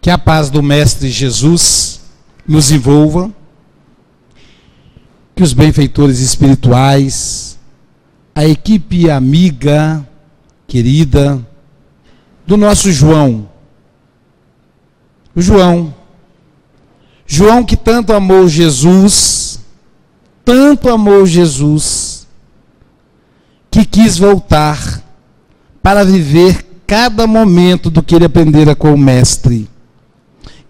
Que a paz do Mestre Jesus nos envolva, que os benfeitores espirituais, a equipe amiga, querida, do nosso João, o João que tanto amou Jesus, que quis voltar para viver cada momento do que ele aprendera com o Mestre.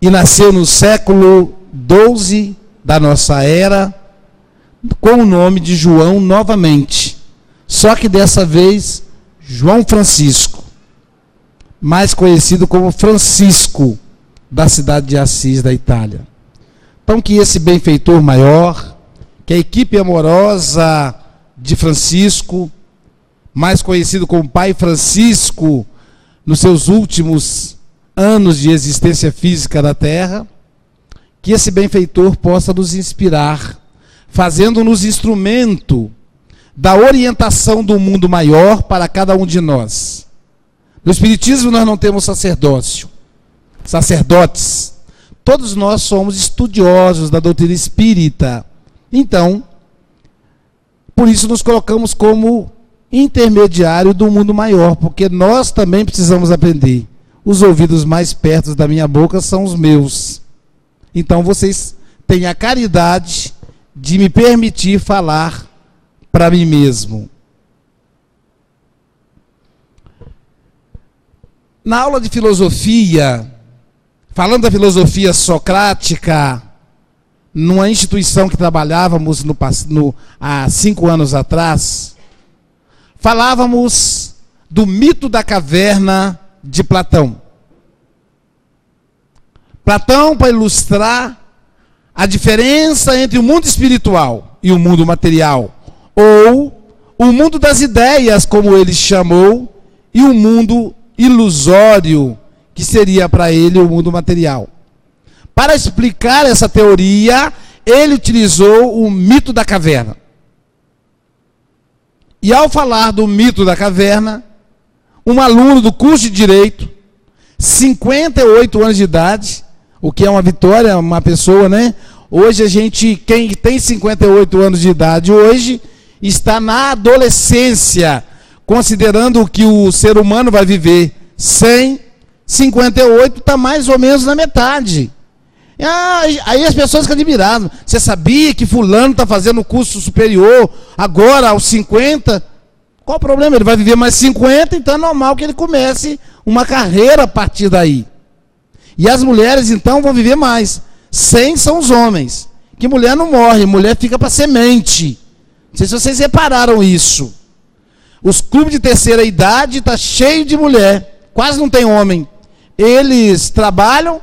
E nasceu no século XII da nossa era, com o nome de João novamente. Só que dessa vez, João Francisco, mais conhecido como Francisco, da cidade de Assis, da Itália. Então que esse benfeitor maior, que a equipe amorosa de Francisco, mais conhecido como Pai Francisco, nos seus últimos anos de existência física na Terra, que esse benfeitor possa nos inspirar, fazendo-nos instrumento da orientação do mundo maior para cada um de nós. No Espiritismo nós não temos sacerdotes. Todos nós somos estudiosos da doutrina espírita. Então, por isso nos colocamos como intermediário do mundo maior, porque nós também precisamos aprender. Os ouvidos mais perto da minha boca são os meus. Então vocês têm a caridade de me permitir falar para mim mesmo. Na aula de filosofia, falando da filosofia socrática, numa instituição que trabalhávamos há 5 anos atrás, falávamos do mito da caverna de Platão. Platão, para ilustrar a diferença entre o mundo espiritual e o mundo material, ou o mundo das ideias, como ele chamou, e o mundo ilusório, que seria para ele o mundo material. Para explicar essa teoria, ele utilizou o mito da caverna. E ao falar do mito da caverna, um aluno do curso de Direito, 58 anos de idade, o que é uma vitória, uma pessoa, né? Hoje quem tem 58 anos de idade hoje, está na adolescência, considerando que o ser humano vai viver 100, 58 está mais ou menos na metade. Aí as pessoas ficam admiradas. Você sabia que fulano está fazendo curso superior agora aos 50? Qual o problema? Ele vai viver mais 50, então é normal que ele comece uma carreira a partir daí. E as mulheres então vão viver mais. 100 são os homens. Que mulher não morre, mulher fica para semente. Não sei se vocês repararam isso. Os clubes de terceira idade estão cheios de mulher. Quase não tem homem. Eles trabalham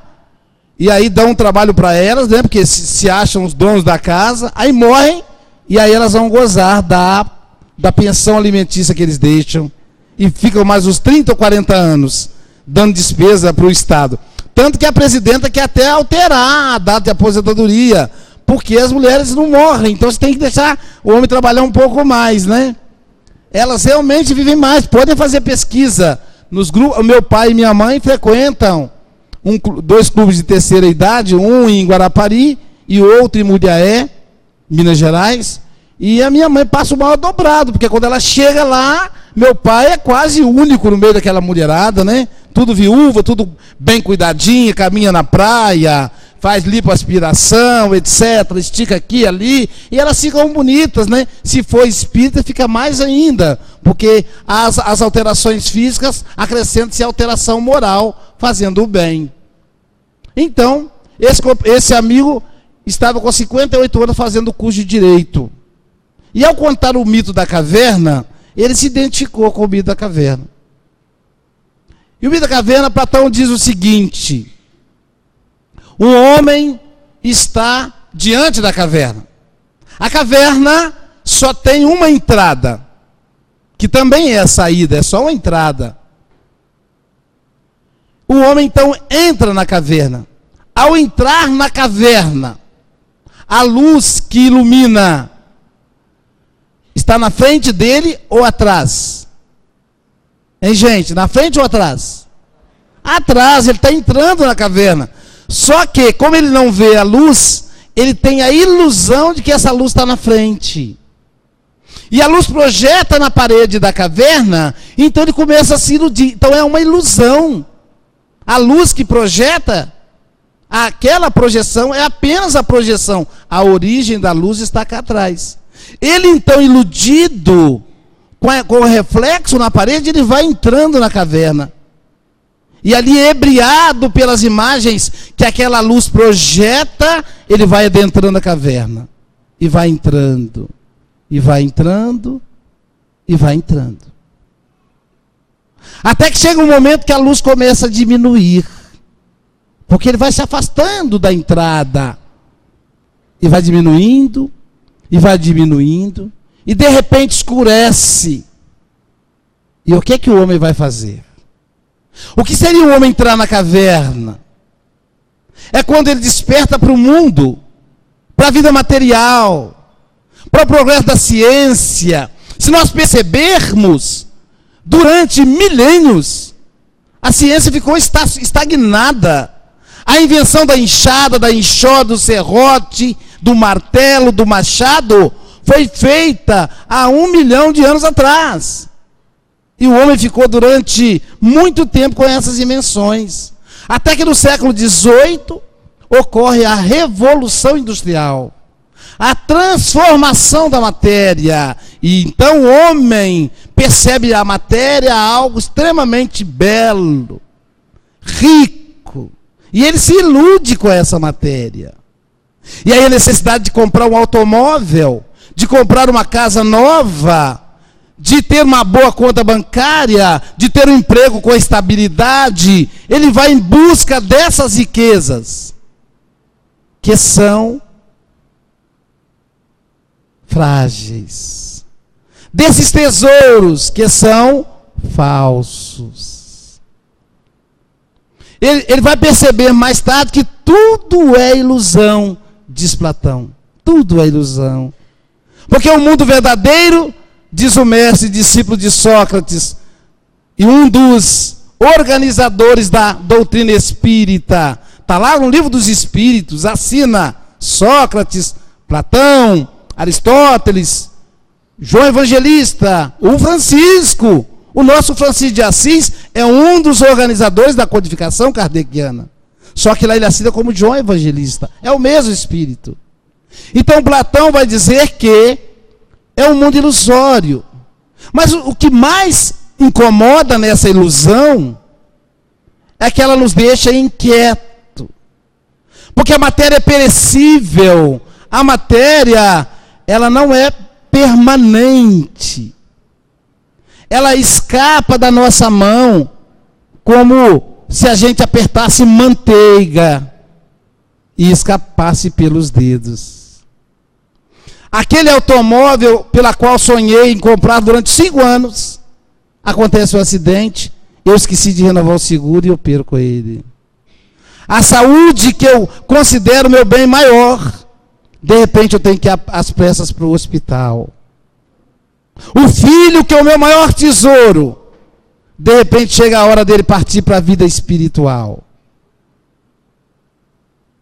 e aí dão um trabalho para elas, né? Porque se acham os donos da casa, aí morrem e aí elas vão gozar da pensão alimentícia que eles deixam e ficam mais uns 30 ou 40 anos dando despesa para o Estado. Tanto que a presidenta quer até alterar a data de aposentadoria, porque as mulheres não morrem, então você tem que deixar o homem trabalhar um pouco mais, né? Elas realmente vivem mais, podem fazer pesquisa nos grupos. O meu pai e minha mãe frequentam 2 clubes de terceira idade, um em Guarapari e outro em Muriaé, Minas Gerais, e a minha mãe passa o mal dobrado, porque quando ela chega lá, meu pai é quase único no meio daquela mulherada, né? Tudo viúva, tudo bem cuidadinha, caminha na praia, faz lipoaspiração, etc., estica aqui e ali, e elas ficam bonitas, né? Se for espírita, fica mais ainda, porque as alterações físicas acrescentam-se a alteração moral, fazendo o bem. Então, esse amigo estava com 58 anos fazendo o curso de Direito. E ao contar o mito da caverna, ele se identificou com o mito da caverna. E o mito da caverna, Platão diz o seguinte: um homem está diante da caverna. A caverna só tem uma entrada, que também é a saída, é só uma entrada. O homem então entra na caverna. Ao entrar na caverna, a luz que ilumina está na frente dele ou atrás? Hein, gente? Na frente ou atrás? Atrás, ele está entrando na caverna. Só que, como ele não vê a luz, ele tem a ilusão de que essa luz está na frente. E a luz projeta na parede da caverna, então ele começa a se iludir. Então é uma ilusão. A luz que projeta, aquela projeção é apenas a projeção. A origem da luz está cá atrás. Ele então, iludido com o reflexo na parede, ele vai entrando na caverna. E ali, ebriado pelas imagens que aquela luz projeta, ele vai adentrando a caverna. E vai entrando. E vai entrando. E vai entrando. Até que chega um momento que a luz começa a diminuir. Porque ele vai se afastando da entrada. E vai diminuindo. E vai diminuindo. E de repente escurece. E o que é que o homem vai fazer? O que seria o homem entrar na caverna? É quando ele desperta para o mundo, para a vida material, para o progresso da ciência. Se nós percebermos, durante milênios, a ciência ficou estagnada. A invenção da enxada, da enxó, do serrote, do martelo, do machado, foi feita há 1 milhão de anos atrás. E o homem ficou durante muito tempo com essas invenções. Até que no século XVIII ocorre a Revolução Industrial. A transformação da matéria. E então o homem percebe a matéria algo extremamente belo, rico. E ele se ilude com essa matéria. E aí a necessidade de comprar um automóvel, de comprar uma casa nova, de ter uma boa conta bancária, de ter um emprego com estabilidade, ele vai em busca dessas riquezas, que são frágeis, desses tesouros que são falsos. Ele vai perceber mais tarde que tudo é ilusão, diz Platão, tudo é ilusão, porque o mundo verdadeiro, diz o mestre discípulo de Sócrates, e um dos organizadores da doutrina espírita, está lá no livro dos Espíritos, assina Sócrates, Platão, Aristóteles, João Evangelista, o Francisco, o nosso Francisco de Assis é um dos organizadores da codificação kardeciana. Só que lá ele assina como João Evangelista, é o mesmo espírito. Então Platão vai dizer que é um mundo ilusório. Mas o que mais incomoda nessa ilusão é que ela nos deixa inquieto. Porque a matéria é perecível. A matéria, ela não é permanente. Ela escapa da nossa mão como se a gente apertasse manteiga e escapasse pelos dedos. Aquele automóvel pela qual sonhei em comprar durante 5 anos, acontece um acidente, eu esqueci de renovar o seguro e eu perco ele. A saúde que eu considero meu bem maior, de repente eu tenho que ir às pressas para o hospital. O filho que é o meu maior tesouro, de repente chega a hora dele partir para a vida espiritual.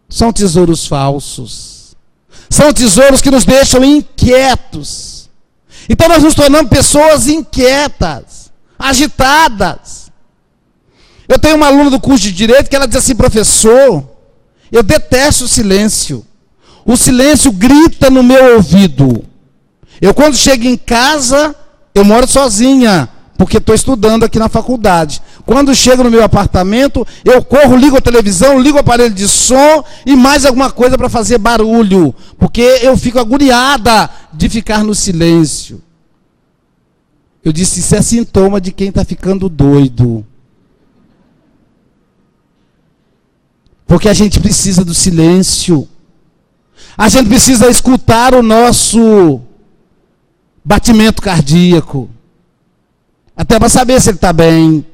São tesouros falsos. São tesouros que nos deixam inquietos. Então nós nos tornamos pessoas inquietas, agitadas. Eu tenho uma aluna do curso de Direito que ela diz assim: professor, eu detesto o silêncio. O silêncio grita no meu ouvido. Eu quando chego em casa, eu moro sozinha, porque estou estudando aqui na faculdade. Quando chego no meu apartamento, eu corro, ligo a televisão, ligo o aparelho de som e mais alguma coisa para fazer barulho, porque eu fico agoniada de ficar no silêncio. Eu disse, isso é sintoma de quem está ficando doido. Porque a gente precisa do silêncio. A gente precisa escutar o nosso batimento cardíaco. Até para saber se ele está bem.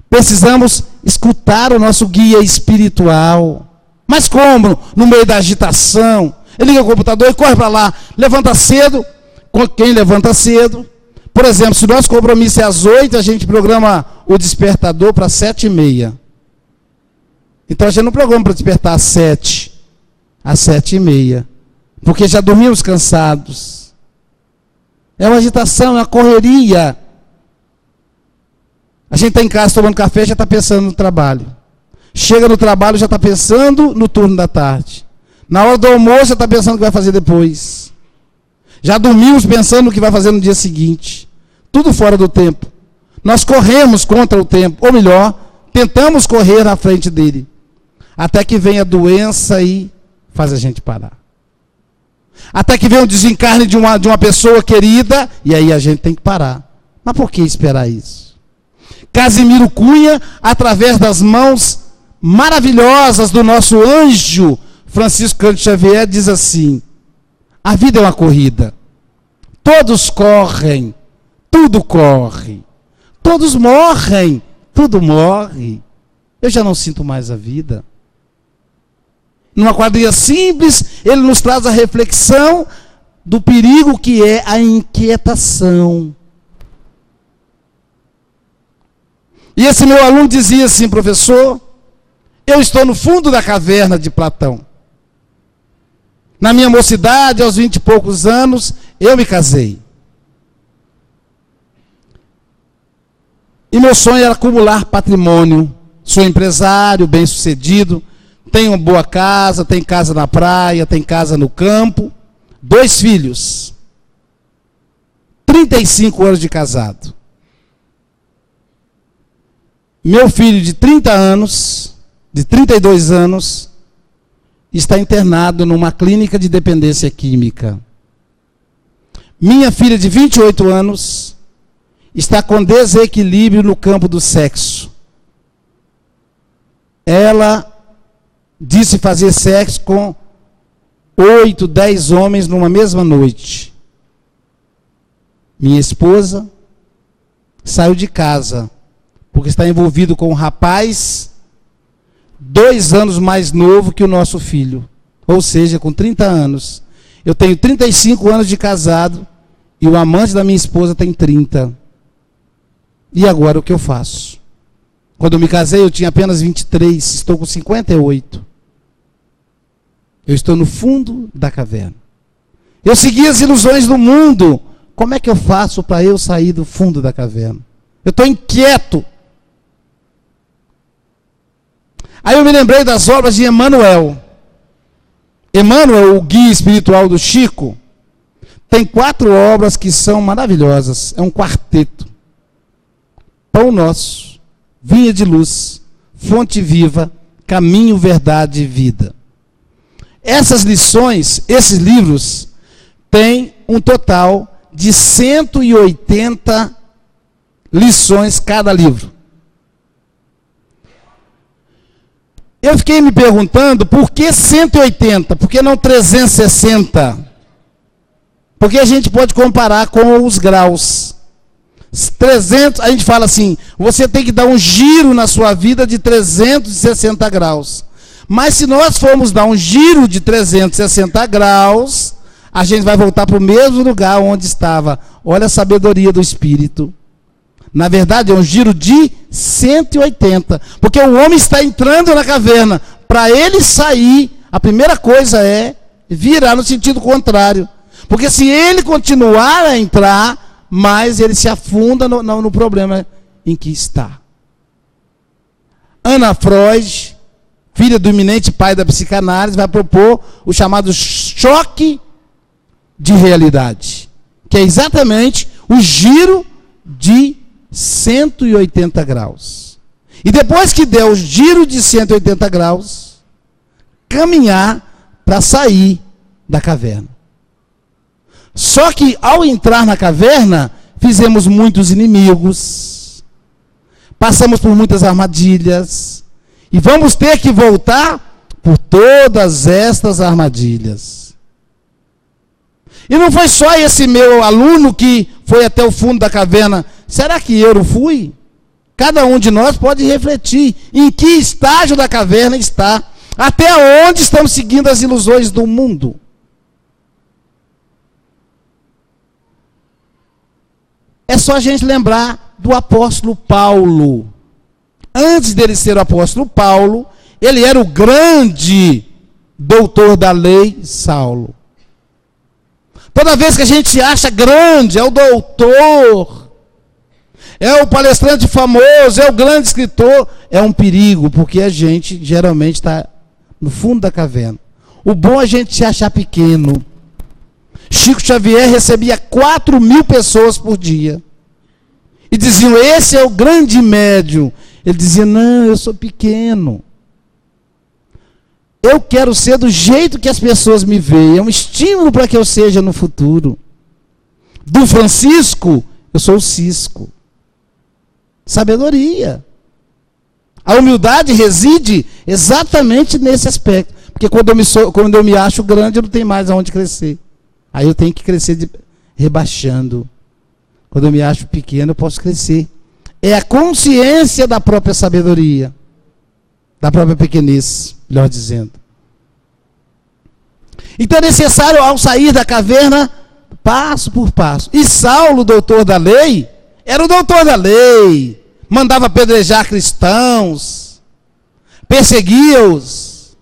Precisamos escutar o nosso guia espiritual. Mas como? No meio da agitação. Ele liga o computador e corre para lá. Levanta cedo. Quem levanta cedo Por exemplo, se o nosso compromisso é às 8, a gente programa o despertador para 7h30. Então a gente não programa para despertar às 7, às 7h30. Porque já dormimos cansados. É uma agitação, é uma correria. A gente está em casa tomando café, já está pensando no trabalho. Chega no trabalho, já está pensando no turno da tarde. Na hora do almoço, já está pensando o que vai fazer depois. Já dormimos pensando no que vai fazer no dia seguinte. Tudo fora do tempo. Nós corremos contra o tempo. Ou melhor, tentamos correr na frente dele. Até que vem a doença e faz a gente parar. Até que vem o desencarne de uma pessoa querida, e aí a gente tem que parar. Mas por que esperar isso? Casimiro Cunha, através das mãos maravilhosas do nosso anjo Francisco Cândido Xavier, diz assim: a vida é uma corrida. Todos correm, tudo corre. Todos morrem, tudo morre. Eu já não sinto mais a vida. Numa quadrilha simples, ele nos traz a reflexão do perigo que é a inquietação. E esse meu aluno dizia assim: professor, eu estou no fundo da caverna de Platão. Na minha mocidade, aos 20 e poucos anos, eu me casei. E meu sonho era acumular patrimônio. Sou empresário, bem-sucedido, tenho uma boa casa, tenho casa na praia, tenho casa no campo, 2 filhos, 35 anos de casado. Meu filho de 30 anos, de 32 anos, está internado numa clínica de dependência química. Minha filha de 28 anos está com desequilíbrio no campo do sexo. Ela disse fazer sexo com 8, 10 homens numa mesma noite. Minha esposa saiu de casa porque está envolvido com um rapaz 2 anos mais novo que o nosso filho. Ou seja, com 30 anos. Eu tenho 35 anos de casado e o amante da minha esposa tem 30. E agora o que eu faço? Quando eu me casei eu tinha apenas 23, estou com 58. Eu estou no fundo da caverna. Eu segui as ilusões do mundo. Como é que eu faço para eu sair do fundo da caverna? Eu estou inquieto. Aí eu me lembrei das obras de Emmanuel. Emmanuel, o guia espiritual do Chico, tem 4 obras que são maravilhosas. É um quarteto. Pão Nosso, Vinha de Luz, Fonte Viva, Caminho, Verdade e Vida. Essas lições, esses livros, têm um total de 180 lições cada livro. Eu fiquei me perguntando por que 180, por que não 360? Porque a gente pode comparar com os graus. 300, a gente fala assim, você tem que dar um giro na sua vida de 360 graus. Mas se nós formos dar um giro de 360 graus, a gente vai voltar para o mesmo lugar onde estava. Olha a sabedoria do Espírito. Na verdade, é um giro de 180. Porque o homem está entrando na caverna. Para ele sair, a primeira coisa é virar no sentido contrário. Porque se ele continuar a entrar, mais ele se afunda no problema em que está. Ana Freud, filha do iminente pai da psicanálise, vai propor o chamado choque de realidade, que é exatamente o giro de 180 graus. E depois que der o giro de 180 graus, caminhar para sair da caverna. Só que ao entrar na caverna, fizemos muitos inimigos, passamos por muitas armadilhas, e vamos ter que voltar por todas estas armadilhas. E não foi só esse meu aluno que foi até o fundo da caverna. Será que eu não fui? Cada um de nós pode refletir em que estágio da caverna está, até onde estamos seguindo as ilusões do mundo. É só a gente lembrar do apóstolo Paulo. Antes dele ser o apóstolo Paulo, ele era o grande doutor da lei, Saulo. Toda vez que a gente se acha grande, é o doutor, é o palestrante famoso, é o grande escritor, é um perigo, porque a gente geralmente está no fundo da caverna. O bom é a gente se achar pequeno. Chico Xavier recebia 4.000 pessoas por dia. E diziam, esse é o grande médium. Ele dizia, não, eu sou pequeno. Eu quero ser do jeito que as pessoas me veem. É um estímulo para que eu seja no futuro. Do Francisco, eu sou o Cisco. Sabedoria. A humildade reside exatamente nesse aspecto. Porque quando eu me acho grande, eu não tenho mais aonde crescer. Aí eu tenho que crescer rebaixando. Quando eu me acho pequeno, eu posso crescer. É a consciência da própria sabedoria. Da própria pequenez, melhor dizendo. Então é necessário, ao sair da caverna, passo por passo. E Saulo, doutor da lei, era o doutor da lei. Mandava apedrejar cristãos. Perseguia-os.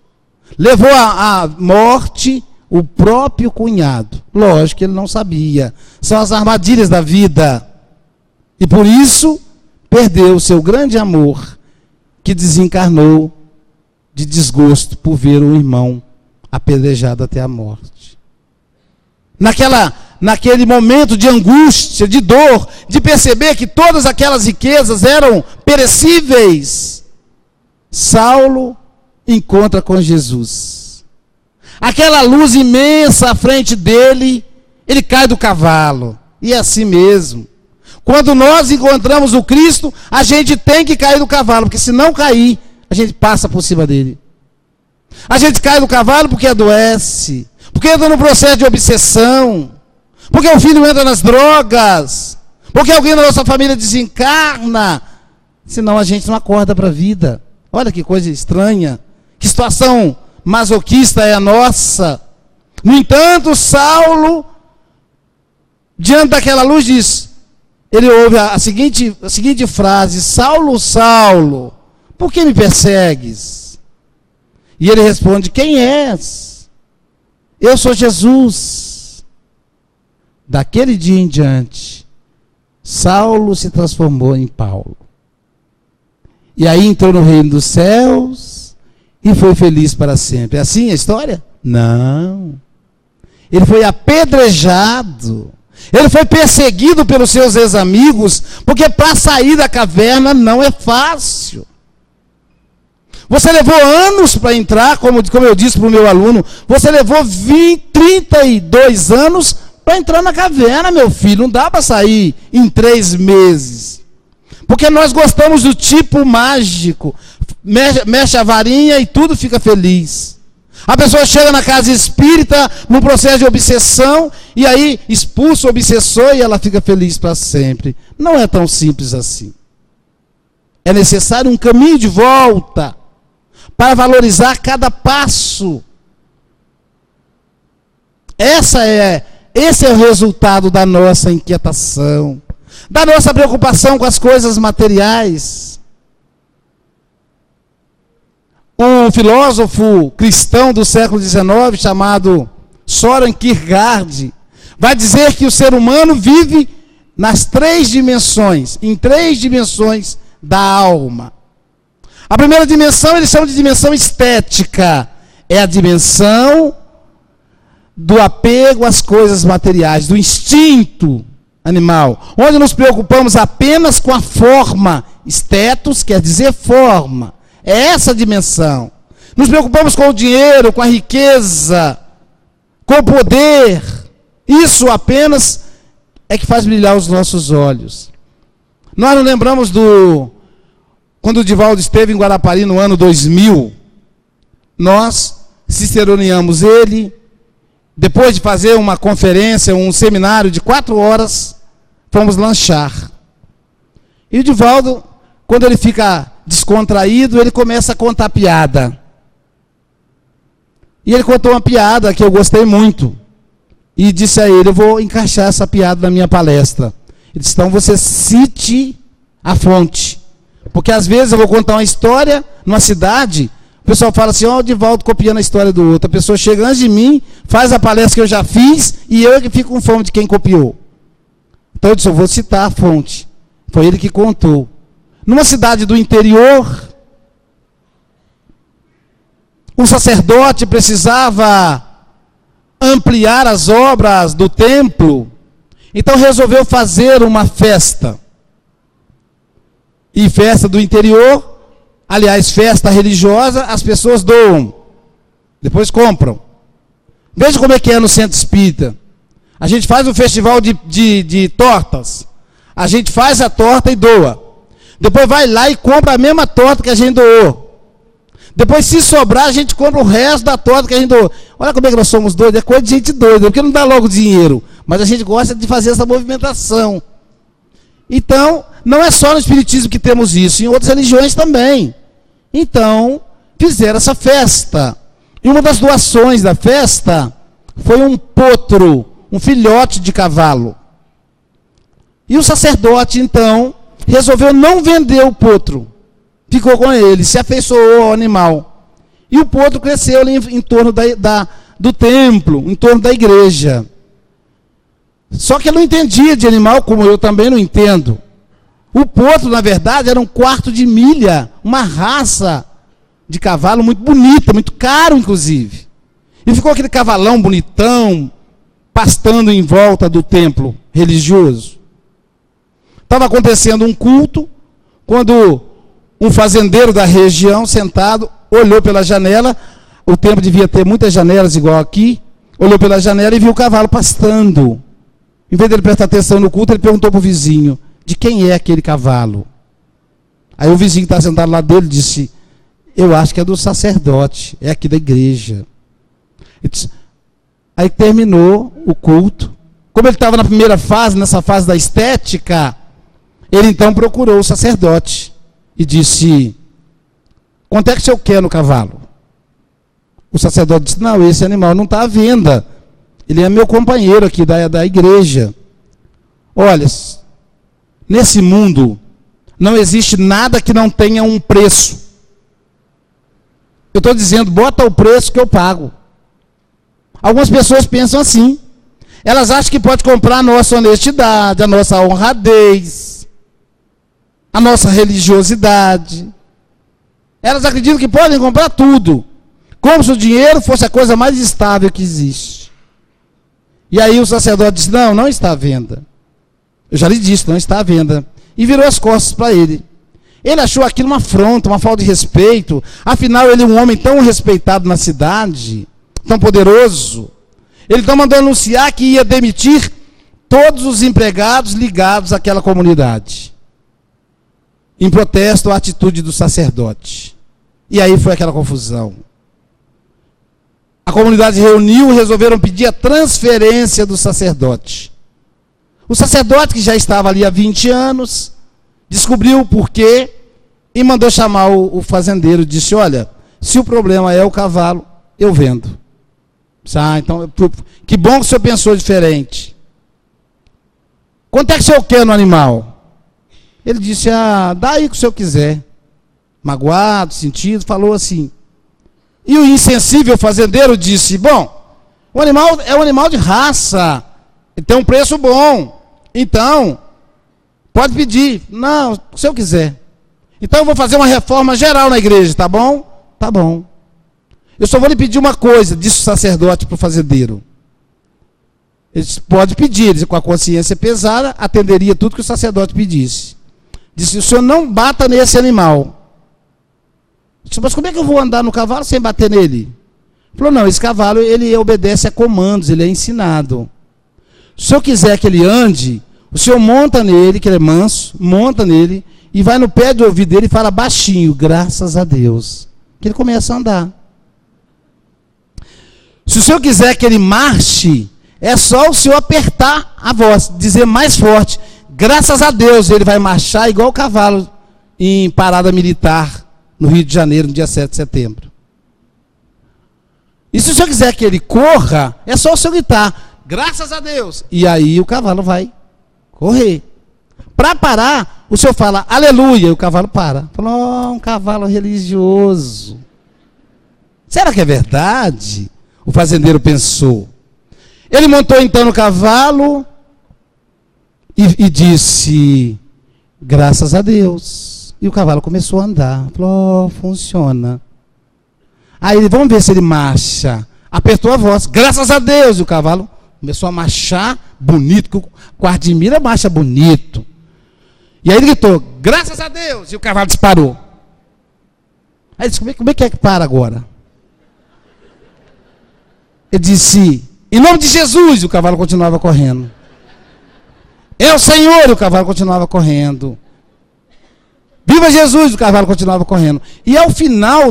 Levou à morte o próprio cunhado. Lógico que ele não sabia. São as armadilhas da vida. E por isso, perdeu o seu grande amor, que desencarnou de desgosto por ver o irmão apedrejado até a morte. Naquele momento de angústia, de dor, de perceber que todas aquelas riquezas eram perecíveis, Saulo encontra com Jesus. Aquela luz imensa à frente dele, ele cai do cavalo. E é assim mesmo. Quando nós encontramos o Cristo, a gente tem que cair do cavalo, porque se não cair, a gente passa por cima dele. A gente cai do cavalo porque adoece, porque entra no processo de obsessão, porque o filho entra nas drogas, porque alguém da nossa família desencarna, senão a gente não acorda para a vida. Olha que coisa estranha, que situação masoquista é a nossa. No entanto, Saulo, diante daquela luz, diz, ele ouve a seguinte frase, Saulo, Saulo, por que me persegues? E ele responde, quem és? Eu sou Jesus. Daquele dia em diante, Saulo se transformou em Paulo. E aí entrou no reino dos céus e foi feliz para sempre. É assim a história? Não. Ele foi apedrejado. Ele foi perseguido pelos seus ex-amigos, porque para sair da caverna não é fácil. Você levou anos para entrar, como eu disse para o meu aluno, você levou 32 anos para entrar na caverna, meu filho. Não dá para sair em 3 meses. Porque nós gostamos do tipo mágico. Mexe a varinha e tudo fica feliz. A pessoa chega na casa espírita, num processo de obsessão, e aí expulsa o obsessor e ela fica feliz para sempre. Não é tão simples assim. É necessário um caminho de volta para valorizar cada passo. Esse é o resultado da nossa inquietação, da nossa preocupação com as coisas materiais. Um filósofo cristão do século XIX, chamado Søren Kierkegaard, vai dizer que o ser humano vive nas 3 dimensões, em 3 dimensões da alma. A primeira dimensão, eles chamam de dimensão estética. É a dimensão do apego às coisas materiais, do instinto animal, onde nos preocupamos apenas com a forma. Estetos quer dizer forma. É essa a dimensão. Nos preocupamos com o dinheiro, com a riqueza, com o poder. Isso apenas é que faz brilhar os nossos olhos. Nós não lembramos quando o Divaldo esteve em Guarapari no ano 2000, nós ciceroneamos ele, depois de fazer uma conferência, um seminário de 4 horas, fomos lanchar. E o Divaldo, quando ele fica descontraído, ele começa a contar piada. E ele contou uma piada que eu gostei muito. E disse a ele, eu vou encaixar essa piada na minha palestra. Ele disse, então você cite a fonte. Porque às vezes eu vou contar uma história numa cidade, o pessoal fala assim, ó, o Divaldo copiando a história do outro. A pessoa chega antes de mim, faz a palestra que eu já fiz, e eu é que fico com fome de quem copiou. Então eu disse, eu vou citar a fonte. Foi ele que contou. Numa cidade do interior, um sacerdote precisava ampliar as obras do templo, então resolveu fazer uma festa. E festa do interior, aliás, festa religiosa, as pessoas doam, depois compram. Veja como é que é no centro espírita. A gente faz um festival de tortas, a gente faz a torta e doa. Depois vai lá e compra a mesma torta que a gente doou. Depois, se sobrar, a gente compra o resto da torta que a gente doou. Olha como é que nós somos doidos, é coisa de gente doida, porque não dá logo dinheiro. Mas a gente gosta de fazer essa movimentação. Então, não é só no espiritismo que temos isso, em outras religiões também. Então, fizeram essa festa. E uma das doações da festa foi um potro, um filhote de cavalo. E o sacerdote, então, resolveu não vender o potro. Ficou com ele, se afeiçoou ao animal. E o potro cresceu ali em torno do templo, em torno da igreja. Só que ele não entendia de animal, como eu também não entendo. O potro, na verdade, era um quarto de milha, uma raça de cavalo muito bonita, muito caro, inclusive. E ficou aquele cavalão bonitão, pastando em volta do templo religioso. Estava acontecendo um culto, quando um fazendeiro da região, sentado, olhou pela janela, o templo devia ter muitas janelas igual aqui, olhou pela janela e viu o cavalo pastando. Em vez dele prestar atenção no culto, ele perguntou para o vizinho, de quem é aquele cavalo? Aí o vizinho que está sentado lá dele disse, eu acho que é do sacerdote, é aqui da igreja. Aí terminou o culto. Como ele estava na primeira fase, nessa fase da estética, ele então procurou o sacerdote e disse, quanto é que o senhor quer no cavalo? O sacerdote disse, não, esse animal não está à venda. Ele é meu companheiro aqui da igreja. Olha, nesse mundo não existe nada que não tenha um preço. Eu estou dizendo, bota o preço que eu pago. Algumas pessoas pensam assim. Elas acham que pode comprar a nossa honestidade, a nossa honradez, a nossa religiosidade. Elas acreditam que podem comprar tudo, como se o dinheiro fosse a coisa mais estável que existe. E aí o sacerdote disse, não, não está à venda. Eu já lhe disse, não está à venda. E virou as costas para ele. Ele achou aquilo uma afronta, uma falta de respeito. Afinal, ele é um homem tão respeitado na cidade, tão poderoso. Ele então mandou anunciar que ia demitir todos os empregados ligados àquela comunidade, em protesto à atitude do sacerdote. E aí foi aquela confusão. A comunidade se reuniu e resolveram pedir a transferência do sacerdote. O sacerdote, que já estava ali há 20 anos, descobriu o porquê e mandou chamar o fazendeiro. Disse, olha, se o problema é o cavalo, eu vendo. Ah, então, que bom que o senhor pensou diferente. Quanto é que o senhor quer no animal? Ele disse, dá aí o que o senhor quiser. Magoado, sentido, falou assim. E o insensível fazendeiro disse, bom, o animal é um animal de raça, ele tem um preço bom, então, pode pedir. Não, se eu quiser. Então eu vou fazer uma reforma geral na igreja, tá bom? Tá bom. Eu só vou lhe pedir uma coisa, disse o sacerdote para o fazendeiro. Ele disse, pode pedir, ele, com a consciência pesada, atenderia tudo que o sacerdote pedisse. Disse, o senhor não bata nesse animal. Disse, mas como é que eu vou andar no cavalo sem bater nele? Ele falou, não, esse cavalo ele obedece a comandos, ele é ensinado. Se o senhor quiser que ele ande, o senhor monta nele, que ele é manso, monta nele, e vai no pé do ouvido dele e fala baixinho, graças a Deus, que ele começa a andar. Se o senhor quiser que ele marche, é só o senhor apertar a voz, dizer mais forte, graças a Deus, ele vai marchar igual o cavalo em parada militar no Rio de Janeiro, no dia 7 de setembro. E se o senhor quiser que ele corra, é só o senhor gritar, graças a Deus. E aí o cavalo vai correr. Para parar, o senhor fala, aleluia, e o cavalo para. Falou, oh, um cavalo religioso. Será que é verdade? O fazendeiro pensou. Ele montou então no cavalo e disse, graças a Deus. E o cavalo começou a andar. Falou, oh, funciona. Aí ele, vamos ver se ele marcha. Apertou a voz, graças a Deus. E o cavalo começou a marchar bonito, que o quarto de mira marcha bonito. E aí ele gritou, graças a Deus. E o cavalo disparou. Aí ele disse, como é que para agora? Ele disse, em nome de Jesus. E o cavalo continuava correndo. É o Senhor. E o cavalo continuava correndo. Viva Jesus. O cavalo continuava correndo. E ao final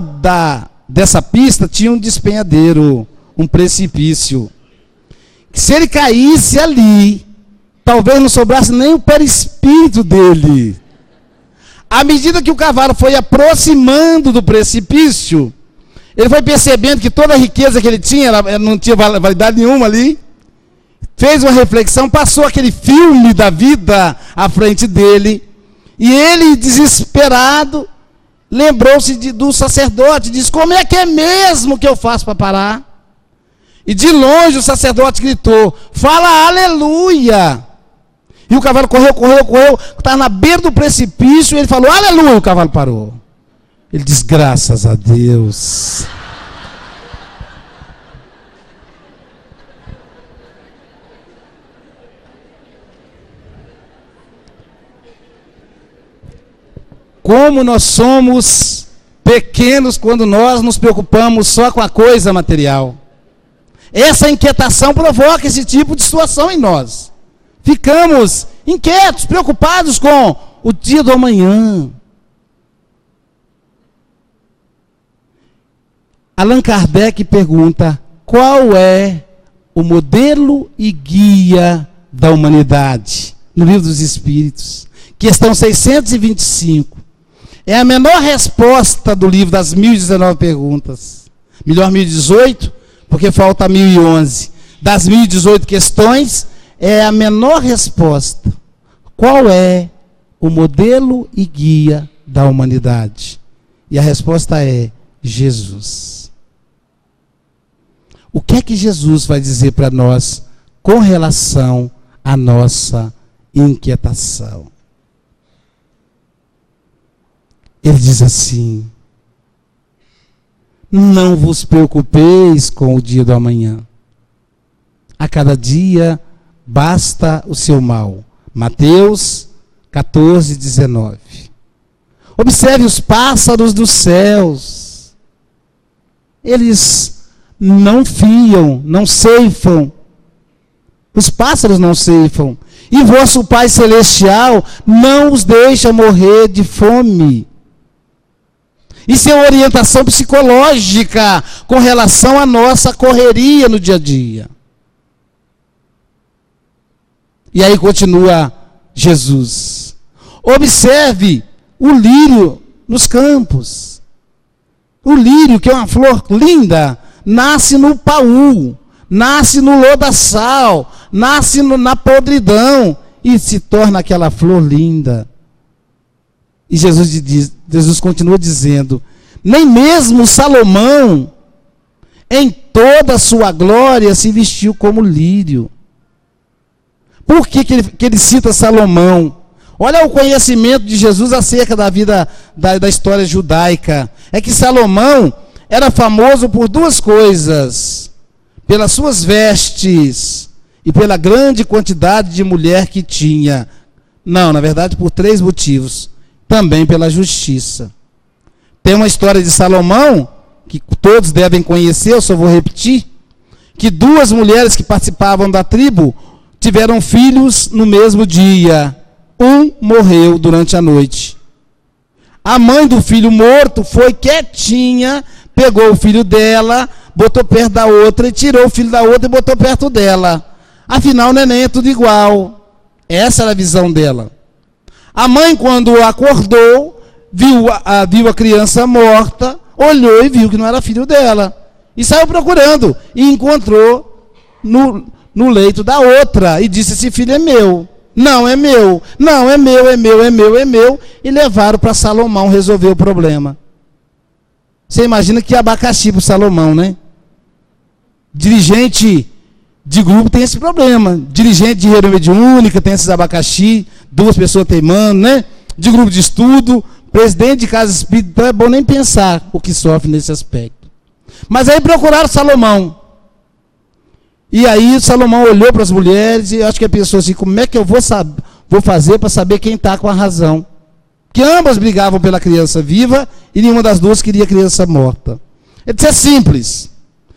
dessa pista tinha um despenhadeiro, um precipício. Que se ele caísse ali, talvez não sobrasse nem o perispírito dele. À medida que o cavalo foi aproximando do precipício, ele foi percebendo que toda a riqueza que ele tinha, ela não tinha validade nenhuma ali. Fez uma reflexão, passou aquele filme da vida à frente dele. E ele, desesperado, lembrou-se do sacerdote. Disse, como é que é mesmo que eu faço para parar? E de longe o sacerdote gritou, fala aleluia. E o cavalo correu, estava na beira do precipício, e ele falou, aleluia, o cavalo parou. Ele disse, graças a Deus. Como nós somos pequenos quando nós nos preocupamos só com a coisa material. Essa inquietação provoca esse tipo de situação em nós. Ficamos inquietos, preocupados com o dia do amanhã. Allan Kardec pergunta, qual é o modelo e guia da humanidade? No Livro dos Espíritos, questão 625. É a menor resposta do livro das 1019 perguntas. Melhor 1018, porque falta 1011. Das 1018 questões, é a menor resposta. Qual é o modelo e guia da humanidade? E a resposta é Jesus. O que é que Jesus vai dizer para nós com relação à nossa inquietação? Ele diz assim, não vos preocupeis com o dia do amanhã. A cada dia basta o seu mal. Mateus 14, 19. Observe os pássaros dos céus. Eles não fiam, não ceifam. Os pássaros não ceifam. E vosso Pai Celestial não os deixa morrer de fome. Isso é uma orientação psicológica com relação à nossa correria no dia a dia. E aí continua Jesus. Observe o lírio nos campos. O lírio, que é uma flor linda, nasce no paú, nasce no lodaçal, nasce na podridão e se torna aquela flor linda. E Jesus continua dizendo, nem mesmo Salomão, em toda a sua glória, se vestiu como lírio. Por que ele cita Salomão? Olha o conhecimento de Jesus acerca da vida, da história judaica. É que Salomão era famoso por duas coisas. Pelas suas vestes e pela grande quantidade de mulher que tinha. Não, na verdade, por três motivos. Também pela justiça. Tem uma história de Salomão, que todos devem conhecer, eu só vou repetir, que duas mulheres que participavam da tribo tiveram filhos no mesmo dia. Um morreu durante a noite. A mãe do filho morto foi quietinha, pegou o filho dela, botou perto da outra e tirou o filho da outra e botou perto dela. Afinal, o neném é tudo igual. Essa era a visão dela. A mãe, quando acordou, viu a criança morta, olhou e viu que não era filho dela. E saiu procurando. E encontrou no leito da outra. E disse, esse filho é meu. Não, é meu. Não, é meu, é meu, é meu, é meu. E levaram para Salomão resolver o problema. Você imagina que abacaxi para Salomão, né? Dirigente de grupo tem esse problema. Dirigente de reunião mediúnica tem esses abacaxi, 2 pessoas teimando, né? De grupo de estudo, presidente de casa espírita, então é bom nem pensar o que sofre nesse aspecto. Mas aí procuraram Salomão. E aí Salomão olhou para as mulheres e acho que pensou assim, como é que eu vou fazer para saber quem está com a razão? Que ambas brigavam pela criança viva e nenhuma das duas queria a criança morta. Ele disse, é simples.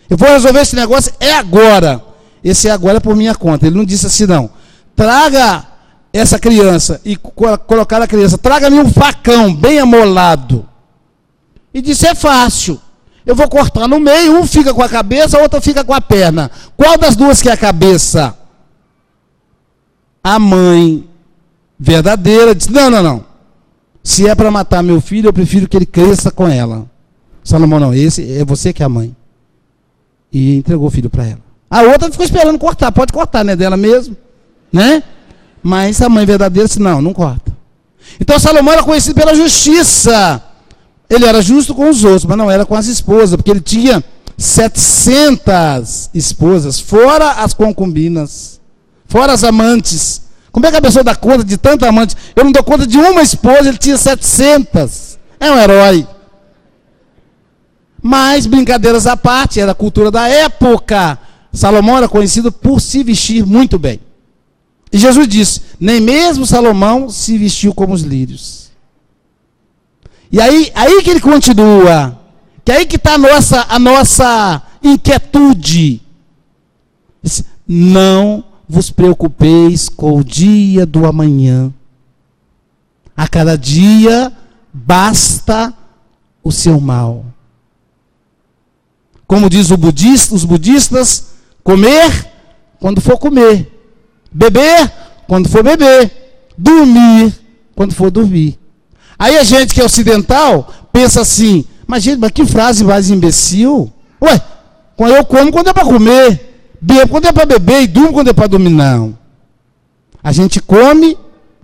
Eu vou resolver esse negócio, é agora. Esse é agora por minha conta. Ele não disse assim, não. Traga essa criança e colocar a criança, traga-me um facão bem amolado. E disse, é fácil. Eu vou cortar no meio, um fica com a cabeça, a outra fica com a perna. Qual das duas que é a cabeça? A mãe verdadeira disse, não, não, não. Se é para matar meu filho, eu prefiro que ele cresça com ela. Salomão, não, esse é você que é a mãe. E entregou o filho para ela. A outra ficou esperando cortar, pode cortar, né, dela mesmo, né? Mas a mãe verdadeira disse, não, não corta. Então Salomão era conhecido pela justiça. Ele era justo com os outros, mas não era com as esposas, porque ele tinha 700 esposas, fora as concubinas, fora as amantes. Como é que a pessoa dá conta de tanta amante? Eu não dou conta de uma esposa, ele tinha 700. É um herói. Mas, brincadeiras à parte, era a cultura da época. Salomão era conhecido por se vestir muito bem. E Jesus disse, nem mesmo Salomão se vestiu como os lírios. E aí que ele continua, que aí que está a nossa inquietude. Não vos preocupeis com o dia do amanhã. A cada dia basta o seu mal. Como diz os budistas, comer quando for comer, beber quando for beber, dormir quando for dormir. Aí a gente que é ocidental pensa assim, mas gente, mas que frase mais imbecil? Ué, eu como quando é para comer, bebo quando é para beber e durmo quando é para dormir. Não. A gente come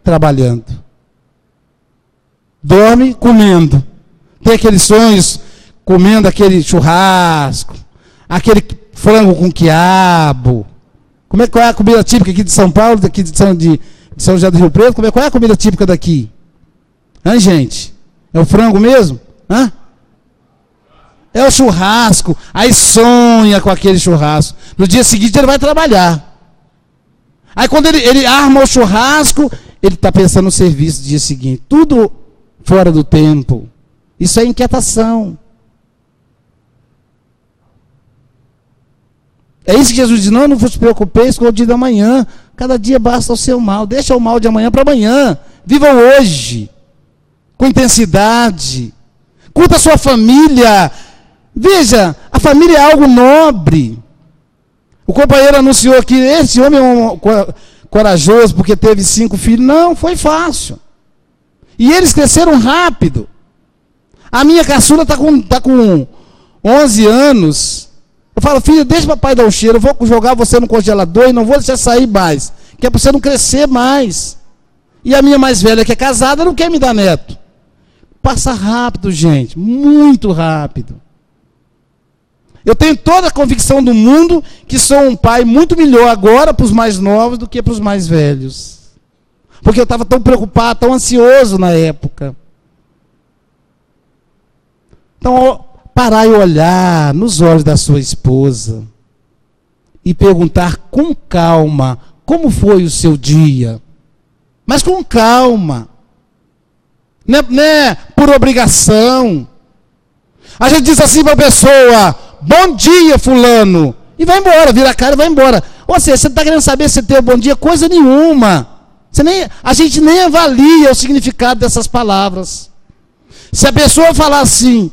trabalhando. Dorme comendo. Tem aqueles sonhos comendo aquele churrasco, aquele frango com quiabo. Qual é a comida típica aqui de São Paulo, daqui de São José do Rio Preto? Qual é a comida típica daqui? Hã, gente? É o frango mesmo? Hã? É o churrasco. Aí sonha com aquele churrasco. No dia seguinte ele vai trabalhar. Aí quando ele arma o churrasco, ele está pensando no serviço do dia seguinte. Tudo fora do tempo. Isso é inquietação. É isso que Jesus diz, não vos preocupeis com o dia da manhã. Cada dia basta o seu mal. Deixa o mal de amanhã para amanhã. Viva hoje. Com intensidade. Curta a sua família. Veja, a família é algo nobre. O companheiro anunciou que esse homem é um corajoso porque teve 5 filhos. Não, foi fácil. E eles cresceram rápido. A minha caçula está com 11 anos. Eu falo, filho, deixa o papai dar um cheiro. Eu vou jogar você no congelador e não vou deixar sair mais. Que é para você não crescer mais. E a minha mais velha, que é casada, não quer me dar neto. Passa rápido, gente. Muito rápido. Eu tenho toda a convicção do mundo que sou um pai muito melhor agora para os mais novos do que para os mais velhos. Porque eu estava tão preocupado, tão ansioso na época. Então, parar e olhar nos olhos da sua esposa e perguntar com calma como foi o seu dia. Mas com calma. Não é por obrigação. A gente diz assim para a pessoa, bom dia, fulano. E vai embora, vira a cara e vai embora. Ou seja, você não está querendo saber se teve bom dia? Coisa nenhuma. A gente nem avalia o significado dessas palavras. Se a pessoa falar assim,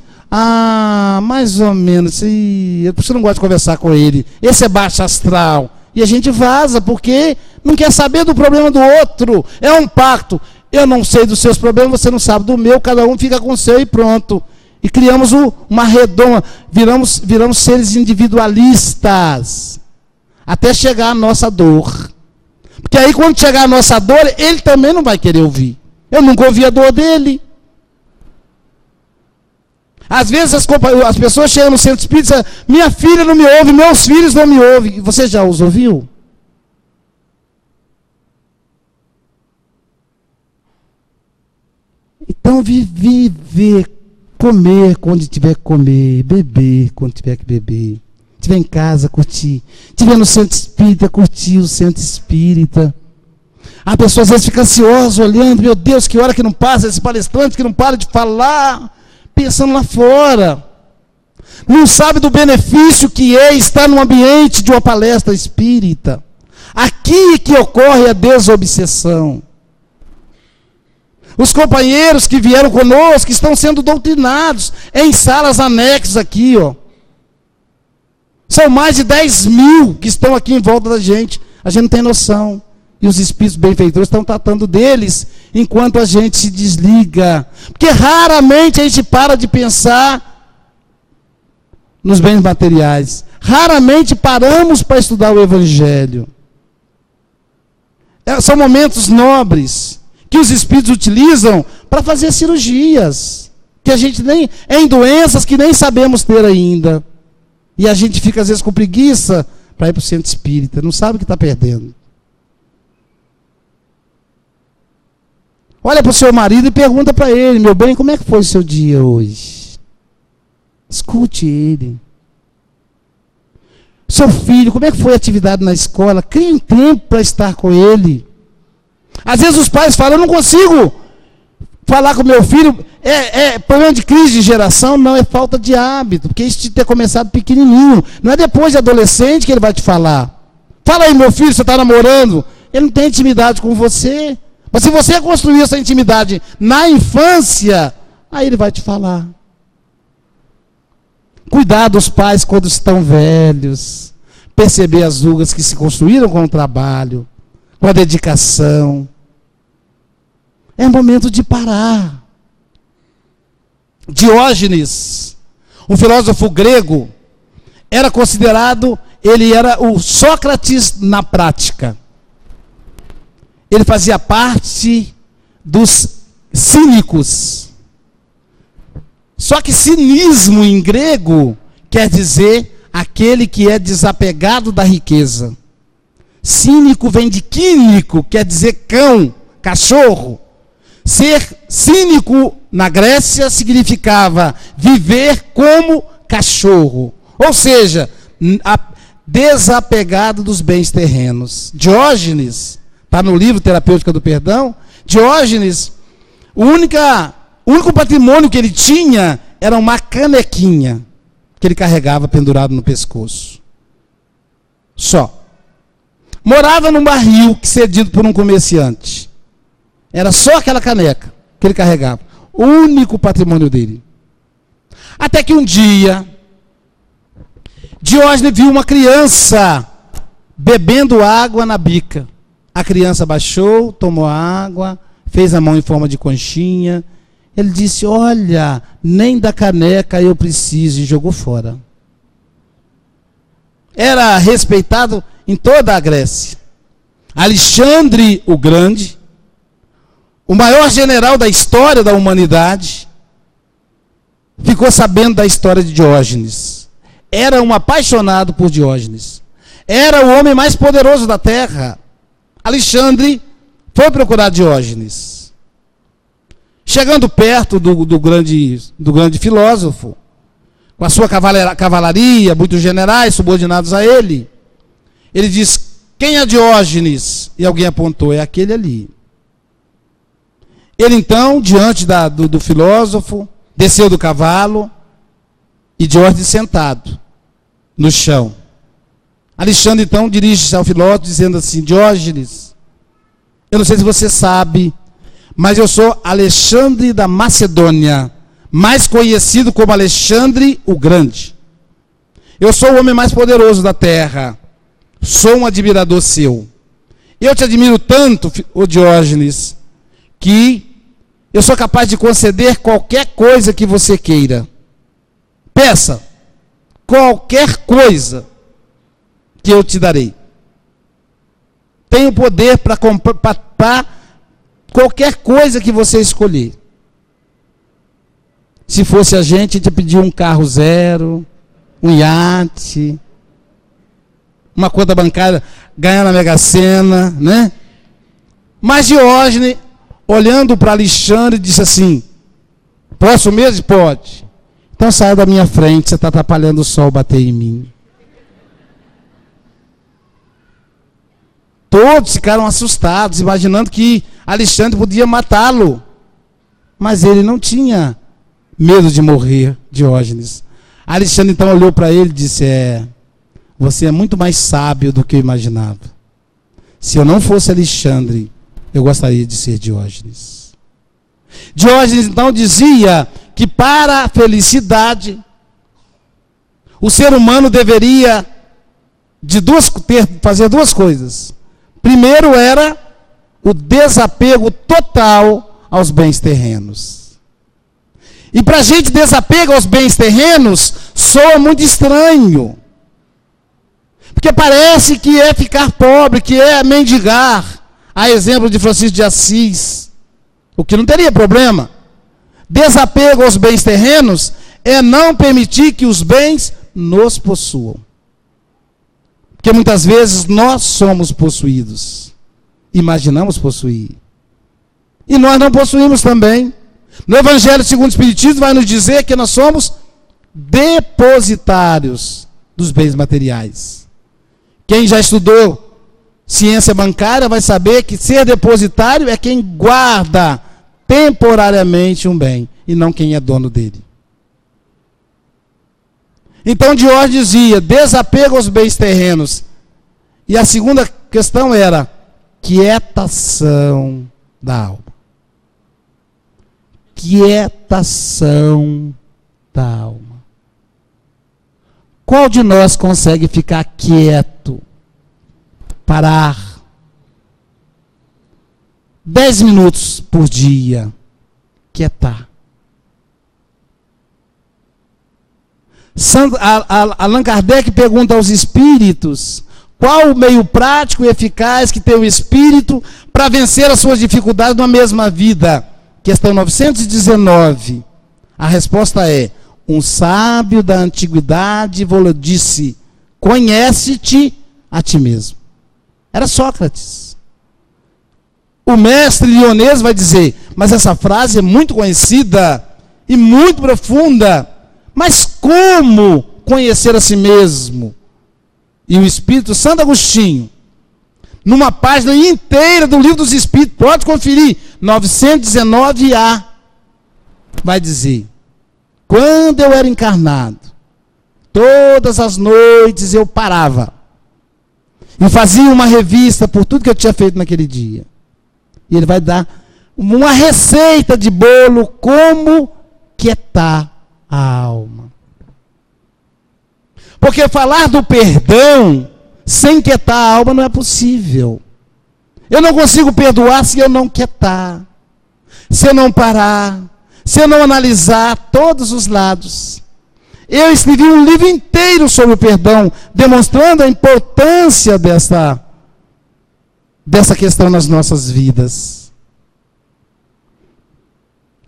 mais ou menos, você não gosta de conversar com ele, esse é baixo astral. E a gente vaza, porque não quer saber do problema do outro. É um pacto. Eu não sei dos seus problemas, você não sabe do meu, cada um fica com o seu e pronto. E criamos uma redoma, viramos seres individualistas, até chegar à nossa dor. Porque aí quando chegar a nossa dor, ele também não vai querer ouvir. Eu nunca ouvi a dor dele. Às vezes as pessoas chegam no centro espírita e dizem, minha filha não me ouve, meus filhos não me ouvem. Você já os ouviu? Então viver, comer quando tiver que comer, beber quando tiver que beber. Estiver em casa, curtir. Estiver no centro espírita, curtir o centro espírita. A pessoa às vezes fica ansiosa, olhando, meu Deus, que hora que não passa, esse palestrante que não para de falar, pensando lá fora. Não sabe do benefício que é estar no ambiente de uma palestra espírita. Aqui que ocorre a desobsessão. Os companheiros que vieram conosco estão sendo doutrinados em salas anexas aqui, ó. São mais de 10.000 que estão aqui em volta da gente. A gente não tem noção. E os espíritos benfeitores estão tratando deles enquanto a gente se desliga. Porque raramente a gente para de pensar nos bens materiais. Raramente paramos para estudar o Evangelho. São momentos nobres que os espíritos utilizam para fazer cirurgias. Que a gente nem... em doenças que nem sabemos ter ainda. E a gente fica, às vezes, com preguiça para ir para o centro espírita. Não sabe o que está perdendo. Olha para o seu marido e pergunta para ele, meu bem, como é que foi o seu dia hoje? Escute ele. Seu filho, como é que foi a atividade na escola? Crie um tempo para estar com ele. Às vezes os pais falam, eu não consigo falar com meu filho. É problema de crise de geração? Não, é falta de hábito. Porque isso de ter começado pequenininho. Não é depois de adolescente que ele vai te falar. Fala aí, meu filho, você está namorando. Ele não tem intimidade com você. Mas se você construir essa intimidade na infância, aí ele vai te falar. Cuidar dos pais quando estão velhos. Perceber as rugas que se construíram com o trabalho, com a dedicação. É momento de parar. Diógenes, um filósofo grego, era considerado, ele era o Sócrates na prática. Ele fazia parte dos cínicos. Só que cinismo em grego quer dizer aquele que é desapegado da riqueza. Cínico vem de quínico, quer dizer cão, cachorro. Ser cínico na Grécia significava viver como cachorro. Ou seja, desapegado dos bens terrenos. Diógenes, está no livro Terapêutica do Perdão, Diógenes, o único patrimônio que ele tinha era uma canequinha que ele carregava pendurado no pescoço. Só. Morava num barril cedido por um comerciante. Era só aquela caneca que ele carregava. O único patrimônio dele. Até que um dia, Diógenes viu uma criança bebendo água na bica. A criança baixou, tomou água, fez a mão em forma de conchinha. Ele disse, olha, nem da caneca eu preciso, e jogou fora. Era respeitado em toda a Grécia. Alexandre o Grande, o maior general da história da humanidade, ficou sabendo da história de Diógenes. Era um apaixonado por Diógenes. Era o homem mais poderoso da terra. Alexandre foi procurar Diógenes. Chegando perto do grande filósofo, com a sua cavalaria, muitos generais subordinados a ele, ele diz, quem é Diógenes? E alguém apontou, é aquele ali. Ele então, diante do filósofo, desceu do cavalo, e Diógenes sentado no chão. Alexandre então dirige-se ao filósofo dizendo assim, Diógenes, eu não sei se você sabe, mas eu sou Alexandre da Macedônia, mais conhecido como Alexandre o Grande. Eu sou o homem mais poderoso da terra, sou um admirador seu. Eu te admiro tanto, ô Diógenes, que eu sou capaz de conceder qualquer coisa que você queira. Peça, qualquer coisa que eu te darei. tem o poder para comprar qualquer coisa que você escolher. Se fosse a gente ia pedir um carro zero, um iate, uma conta bancária, ganhar na Mega Sena, né? Mas Diógenes, olhando para Alexandre, disse assim: posso mesmo? Pode. Então saia da minha frente, você está atrapalhando o sol bater em mim. Todos ficaram assustados, imaginando que Alexandre podia matá-lo. Mas ele não tinha medo de morrer, Diógenes. Alexandre então olhou para ele e disse: você é muito mais sábio do que eu imaginava. Se eu não fosse Alexandre, eu gostaria de ser Diógenes. Diógenes então dizia que para a felicidade, o ser humano deveria fazer duas coisas. Primeiro era o desapego total aos bens terrenos. E para a gente desapego aos bens terrenos, soa muito estranho. Porque parece que é ficar pobre, que é mendigar. A exemplo de Francisco de Assis, o que não teria problema. Desapego aos bens terrenos é não permitir que os bens nos possuam. Porque muitas vezes nós somos possuídos. Imaginamos possuir. E nós não possuímos também. No Evangelho segundo o Espiritismo vai nos dizer que nós somos depositários dos bens materiais. Quem já estudou ciência bancária vai saber que ser depositário é quem guarda temporariamente um bem e não quem é dono dele. Então Diógenes dizia: desapego aos bens terrenos. E a segunda questão era quietação da alma. Quietação da alma. Qual de nós consegue ficar quieto? Parar 10 minutos por dia, quietar. Allan Kardec pergunta aos espíritos qual o meio prático e eficaz que tem o espírito para vencer as suas dificuldades numa mesma vida. Questão 919. A resposta é: um sábio da antiguidade disse: conhece-te a ti mesmo. Era Sócrates. O mestre lionês vai dizer: mas essa frase é muito conhecida e muito profunda. Mas como conhecer a si mesmo? E o Espírito Santo Agostinho, numa página inteira do Livro dos Espíritos, pode conferir, 919A, vai dizer: quando eu era encarnado, todas as noites eu parava e fazia uma revista por tudo que eu tinha feito naquele dia. E ele vai dar uma receita de bolo como quietar a alma. Porque falar do perdão sem quietar a alma não é possível. Eu não consigo perdoar se eu não quietar, se eu não parar, se eu não analisar todos os lados. Eu escrevi um livro inteiro sobre o perdão, demonstrando a importância dessa questão nas nossas vidas.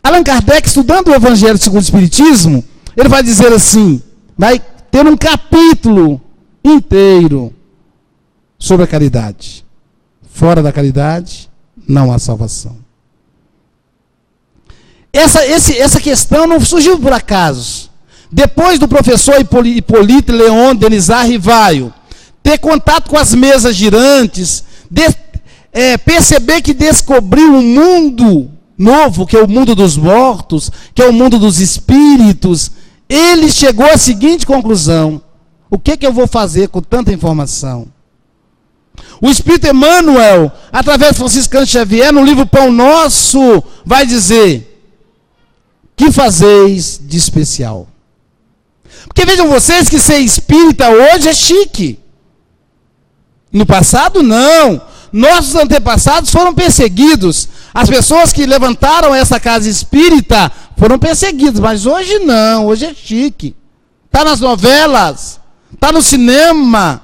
Allan Kardec, estudando o Evangelho segundo o Espiritismo, ele vai dizer assim, vai ter um capítulo inteiro sobre a caridade. Fora da caridade, não há salvação. Essa questão não surgiu por acaso. Depois do professor Hipólito Leon Denisard Rivaio ter contato com as mesas girantes, perceber que descobriu um mundo novo, que é o mundo dos mortos, que é o mundo dos espíritos, ele chegou à seguinte conclusão: o que eu vou fazer com tanta informação? O Espírito Emmanuel, através de Franciscano Xavier, no livro Pão Nosso, vai dizer: que fazeis de especial? Porque vejam vocês que ser espírita hoje é chique. No passado, não. Nossos antepassados foram perseguidos. As pessoas que levantaram essa casa espírita foram perseguidas, mas hoje não, hoje é chique. Está nas novelas, está no cinema.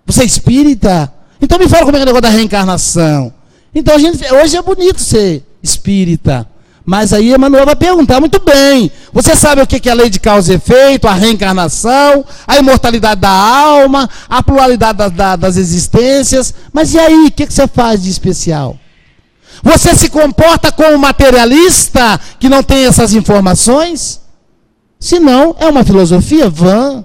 Você é espírita? Então me fala como é que é o negócio da reencarnação. Então hoje é bonito ser espírita. Mas aí Emmanuel vai perguntar, muito bem, você sabe o que é a lei de causa e efeito, a reencarnação, a imortalidade da alma, a pluralidade das existências, mas e aí, o que você faz de especial? Você se comporta como materialista que não tem essas informações? Se não, é uma filosofia vã.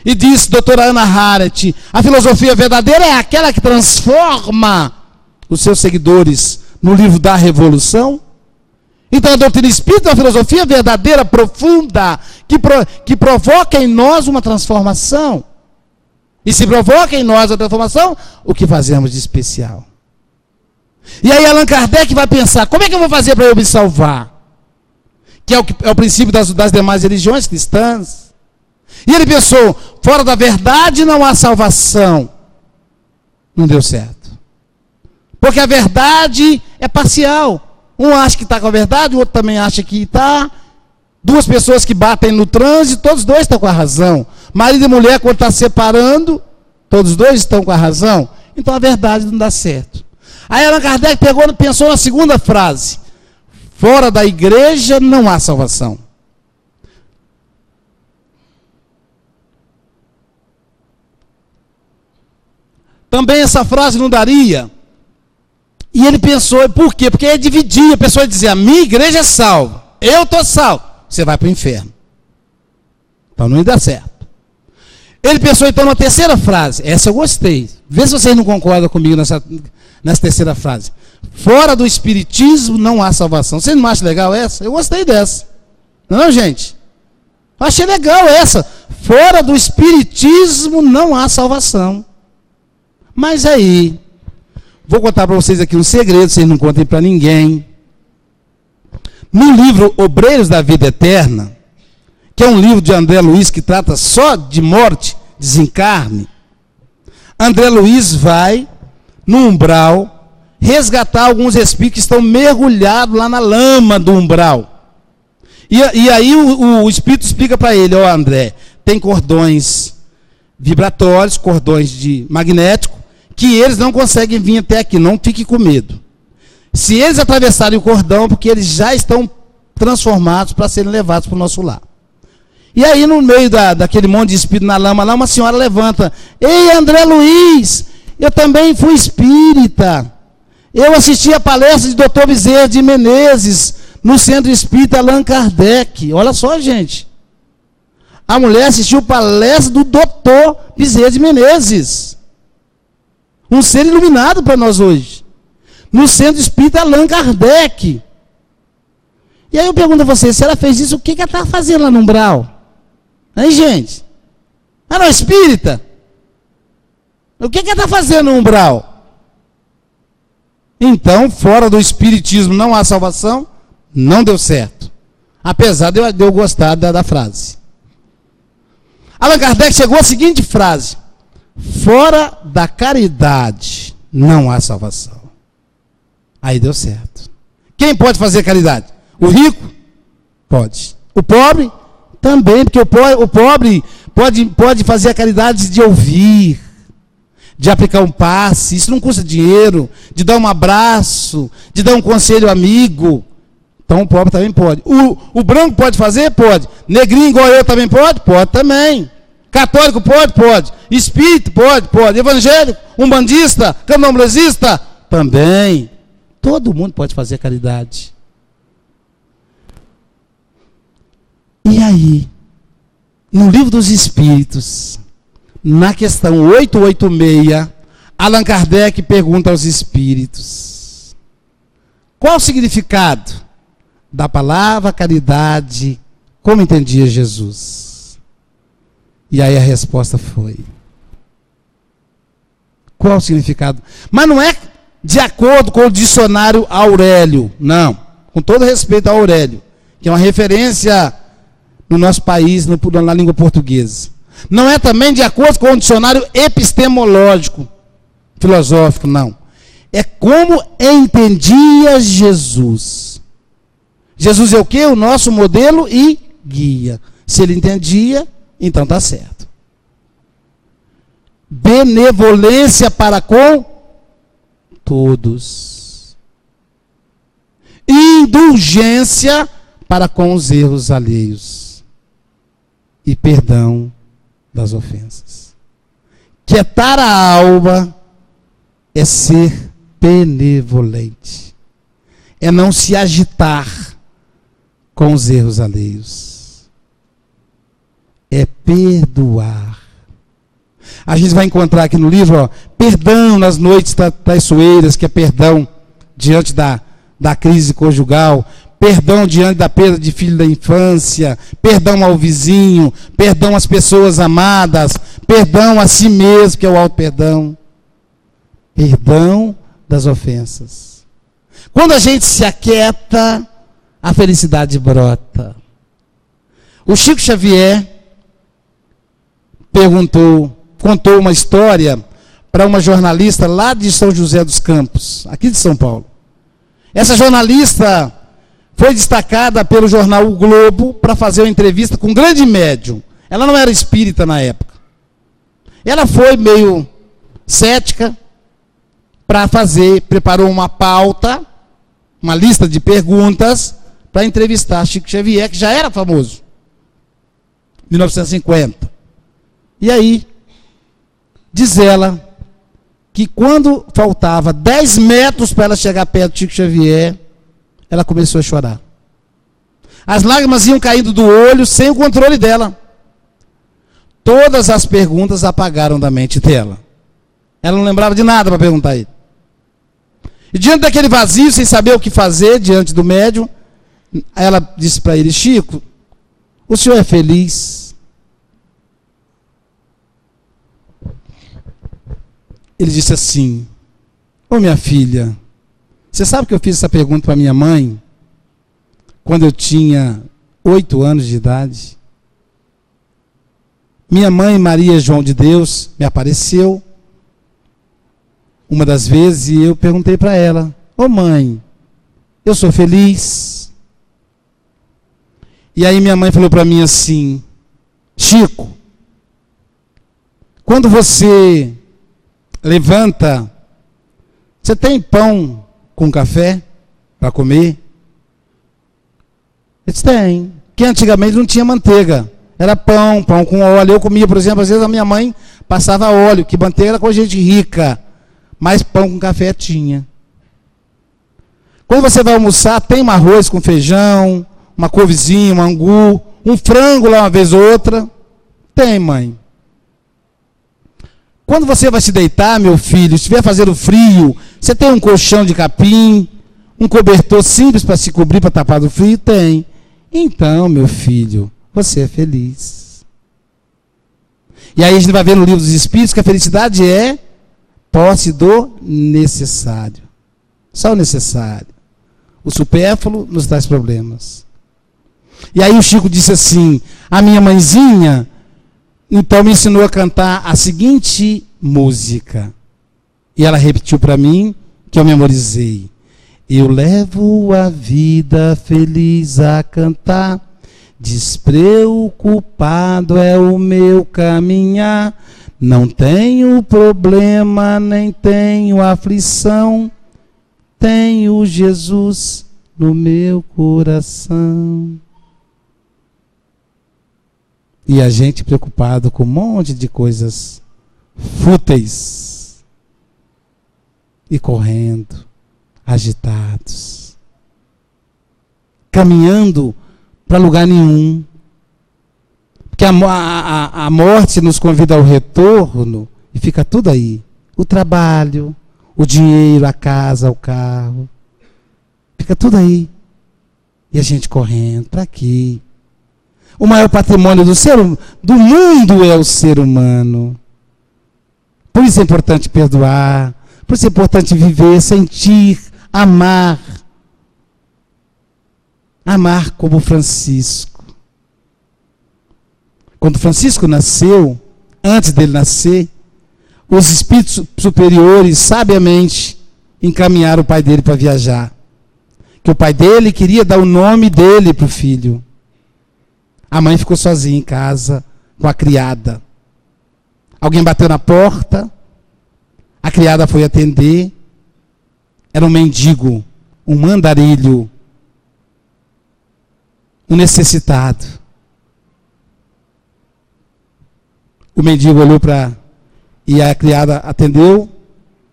E diz doutora Ana Haratt, a filosofia verdadeira é aquela que transforma os seus seguidores no livro da Revolução. Então a doutrina espírita é uma filosofia verdadeira, profunda, que provoca em nós uma transformação. E se provoca em nós a transformação, o que fazemos de especial? E aí Allan Kardec vai pensar, como é que eu vou fazer para eu me salvar? Que é o princípio das demais religiões cristãs. E ele pensou, fora da verdade não há salvação. Não deu certo. Porque a verdade é parcial. Um acha que está com a verdade, o outro também acha que está. Duas pessoas que batem no trânsito, todos dois estão com a razão. Marido e mulher, quando está separando, todos dois estão com a razão. Então a verdade não dá certo. Aí Allan Kardec pensou na segunda frase. Fora da igreja não há salvação. Também essa frase não daria. E ele pensou, por quê? Porque ele dividia, a pessoa dizia, a minha igreja é salva, eu estou salvo, você vai para o inferno. Então não ia dar certo. Ele pensou então na terceira frase, essa eu gostei. Vê se vocês não concordam comigo nessa terceira frase. Fora do espiritismo não há salvação. Vocês não acham legal essa? Eu gostei dessa. Não, gente? Eu achei legal essa. Fora do espiritismo não há salvação. Mas aí, vou contar para vocês aqui um segredo, vocês não contem para ninguém. No livro Obreiros da Vida Eterna, que é um livro de André Luiz que trata só de morte, desencarne, André Luiz vai no umbral resgatar alguns espíritos que estão mergulhados lá na lama do umbral. E aí o espírito explica para ele, ó André, tem cordões vibratórios, cordões de magnético, que eles não conseguem vir até aqui, não fique com medo. Se eles atravessarem o cordão, porque eles já estão transformados para serem levados para o nosso lar. E aí, no meio daquele monte de espírito na lama, lá uma senhora levanta. Ei, André Luiz, eu também fui espírita. Eu assisti a palestra de Dr. Bezerra de Menezes, no Centro Espírita Allan Kardec. Olha só, gente. A mulher assistiu a palestra do Dr. Bezerra de Menezes. Um ser iluminado para nós hoje. No Centro Espírita Allan Kardec. E aí eu pergunto a vocês, se ela fez isso, o que ela está fazendo lá no umbral? Hein, gente? Ela não é espírita? O que ela está fazendo no umbral? Então, fora do espiritismo não há salvação, não deu certo. Apesar de eu gostar da frase. Allan Kardec chegou à seguinte frase: fora da caridade não há salvação. Aí deu certo. Quem pode fazer caridade? O rico? Pode. O pobre? Também, porque o pobre pode fazer a caridade de ouvir, de aplicar um passe, isso não custa dinheiro, de dar um abraço, de dar um conselho amigo. Então o pobre também pode. O branco pode fazer? Pode. Negrinho igual eu também pode? Pode também. Católico pode? Pode. Espírito pode? Pode. Evangélico? Umbandista? Candomblessista? Também. Todo mundo pode fazer caridade. E aí, no Livro dos Espíritos, na questão 886, Allan Kardec pergunta aos espíritos: qual o significado da palavra caridade, como entendia Jesus? E aí a resposta foi: qual o significado? Mas não é de acordo com o dicionário Aurélio, não. Com todo respeito a Aurélio, que é uma referência no nosso país, na língua portuguesa. Não é também de acordo com o dicionário epistemológico, filosófico, não. É como entendia Jesus. Jesus é o quê? O nosso modelo e guia. Se ele entendia, então está certo. benevolência para com todos, indulgência para com os erros alheios e perdão das ofensas. Quietar a alma é ser benevolente, é não se agitar com os erros alheios, é perdoar. A gente vai encontrar aqui no livro, ó, perdão nas noites traiçoeiras, que é perdão diante da crise conjugal, perdão diante da perda de filho da infância, perdão ao vizinho, perdão às pessoas amadas, perdão a si mesmo, que é o auto-perdão, perdão das ofensas. Quando a gente se aquieta, a felicidade brota. O Chico Xavier contou uma história para uma jornalista lá de São José dos Campos, aqui de São Paulo. Essa jornalista foi destacada pelo jornal O Globo para fazer uma entrevista com um grande médium. Ela não era espírita na época. Ela foi meio cética para preparou uma pauta, uma lista de perguntas para entrevistar Chico Xavier, que já era famoso, em 1950. E aí, diz ela que quando faltava 10 metros para ela chegar perto de Chico Xavier, ela começou a chorar. As lágrimas iam caindo do olho sem o controle dela. Todas as perguntas apagaram da mente dela. Ela não lembrava de nada para perguntar a ele. E diante daquele vazio, sem saber o que fazer diante do médium, ela disse para ele: Chico, o senhor é feliz? Ele disse assim: ô minha filha, você sabe que eu fiz essa pergunta para minha mãe quando eu tinha 8 anos de idade? Minha mãe, Maria João de Deus, me apareceu uma das vezes e eu perguntei para ela: ô mãe, eu sou feliz? E aí minha mãe falou para mim assim: Chico, quando você levanta, você tem pão com café para comer? Eu disse: tem. Que antigamente não tinha manteiga. Era pão com óleo. Eu comia, por exemplo, às vezes a minha mãe passava óleo, que manteiga era com gente rica, mas pão com café tinha. Quando você vai almoçar, tem um arroz com feijão, uma couvezinha, um angu, um frango lá uma vez ou outra? Tem, mãe. Quando você vai se deitar, meu filho, se estiver fazendo frio, você tem um colchão de capim, um cobertor simples para se cobrir, para tapar do frio? Tem. Então, meu filho, você é feliz. E aí a gente vai ver no livro dos Espíritos que a felicidade é posse do necessário. Só o necessário. O supérfluo nos traz problemas. E aí o Chico disse assim: a minha mãezinha então me ensinou a cantar a seguinte música. E ela repetiu para mim, que eu memorizei: eu levo a vida feliz a cantar, despreocupado é o meu caminhar, não tenho problema, nem tenho aflição, tenho Jesus no meu coração. E a gente preocupado com um monte de coisas fúteis e correndo, agitados, caminhando para lugar nenhum. Porque a morte nos convida ao retorno e fica tudo aí. O trabalho, o dinheiro, a casa, o carro. Fica tudo aí. E a gente correndo, para quê? O maior patrimônio do mundo é o ser humano. Por isso é importante perdoar, por isso é importante viver, sentir, amar. Amar como Francisco. Quando Francisco nasceu, antes dele nascer, os espíritos superiores sabiamente encaminharam o pai dele para viajar. Que o pai dele queria dar o nome dele para o filho. A mãe ficou sozinha em casa com a criada. Alguém bateu na porta, a criada foi atender, era um mendigo, um andarilho, um necessitado. O mendigo olhou e a criada atendeu.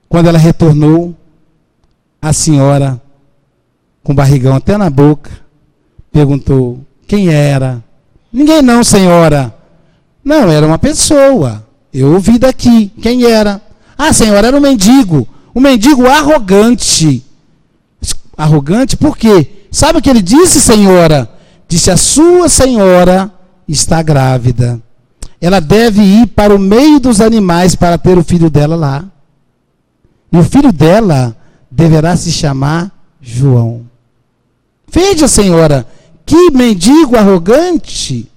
Quando ela retornou, a senhora, com o barrigão até na boca, perguntou: quem era? Ninguém não, senhora. Não, era uma pessoa. Eu ouvi daqui. Quem era? Ah, senhora, era um mendigo arrogante. Arrogante por quê? Sabe o que ele disse, senhora? Disse: a sua senhora está grávida. Ela deve ir para o meio dos animais para ter o filho dela lá. E o filho dela deverá se chamar João. Veja, senhora, que mendigo arrogante.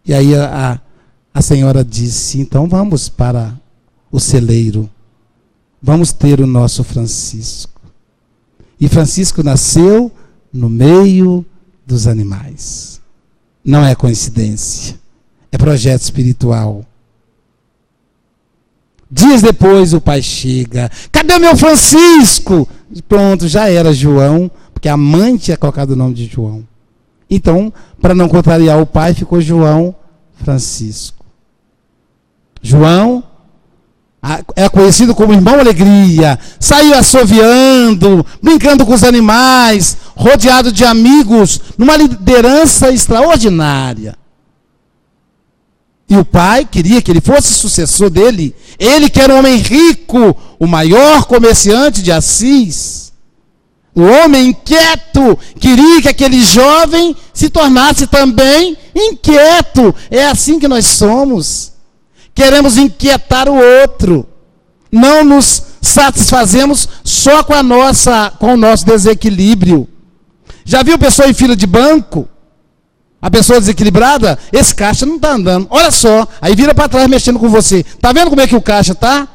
E aí a senhora disse: então vamos para o celeiro. Vamos ter o nosso Francisco. E Francisco nasceu no meio dos animais. Não é coincidência. É projeto espiritual. Dias depois o pai chega. Cadê meu Francisco? Pronto, já era João, porque a mãe tinha colocado o nome de João. Então, para não contrariar o pai, ficou João Francisco. João é conhecido como Irmão Alegria. Saiu assoviando, brincando com os animais, rodeado de amigos, numa liderança extraordinária. E o pai queria que ele fosse sucessor dele. Ele que era um homem rico, o maior comerciante de Assis. O homem inquieto queria que aquele jovem se tornasse também inquieto. É assim que nós somos. Queremos inquietar o outro. Não nos satisfazemos só com o nosso desequilíbrio. Já viu pessoa em fila de banco? A pessoa desequilibrada, esse caixa não está andando. Olha só, aí vira para trás mexendo com você. Está vendo como é que o caixa está?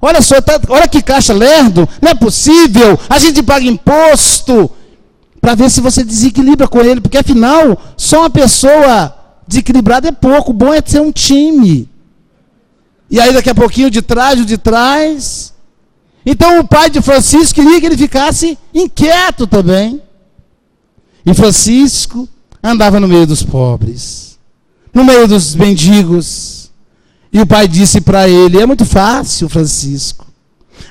Olha só, olha que caixa lerdo. Não é possível, a gente paga imposto. Para ver se você desequilibra com ele. Porque afinal, só uma pessoa desequilibrada é pouco. O bom é ser um time. E aí daqui a pouquinho o de trás. Então o pai de Francisco queria que ele ficasse inquieto também. E Francisco andava no meio dos pobres, no meio dos mendigos. E o pai disse para ele: é muito fácil, Francisco.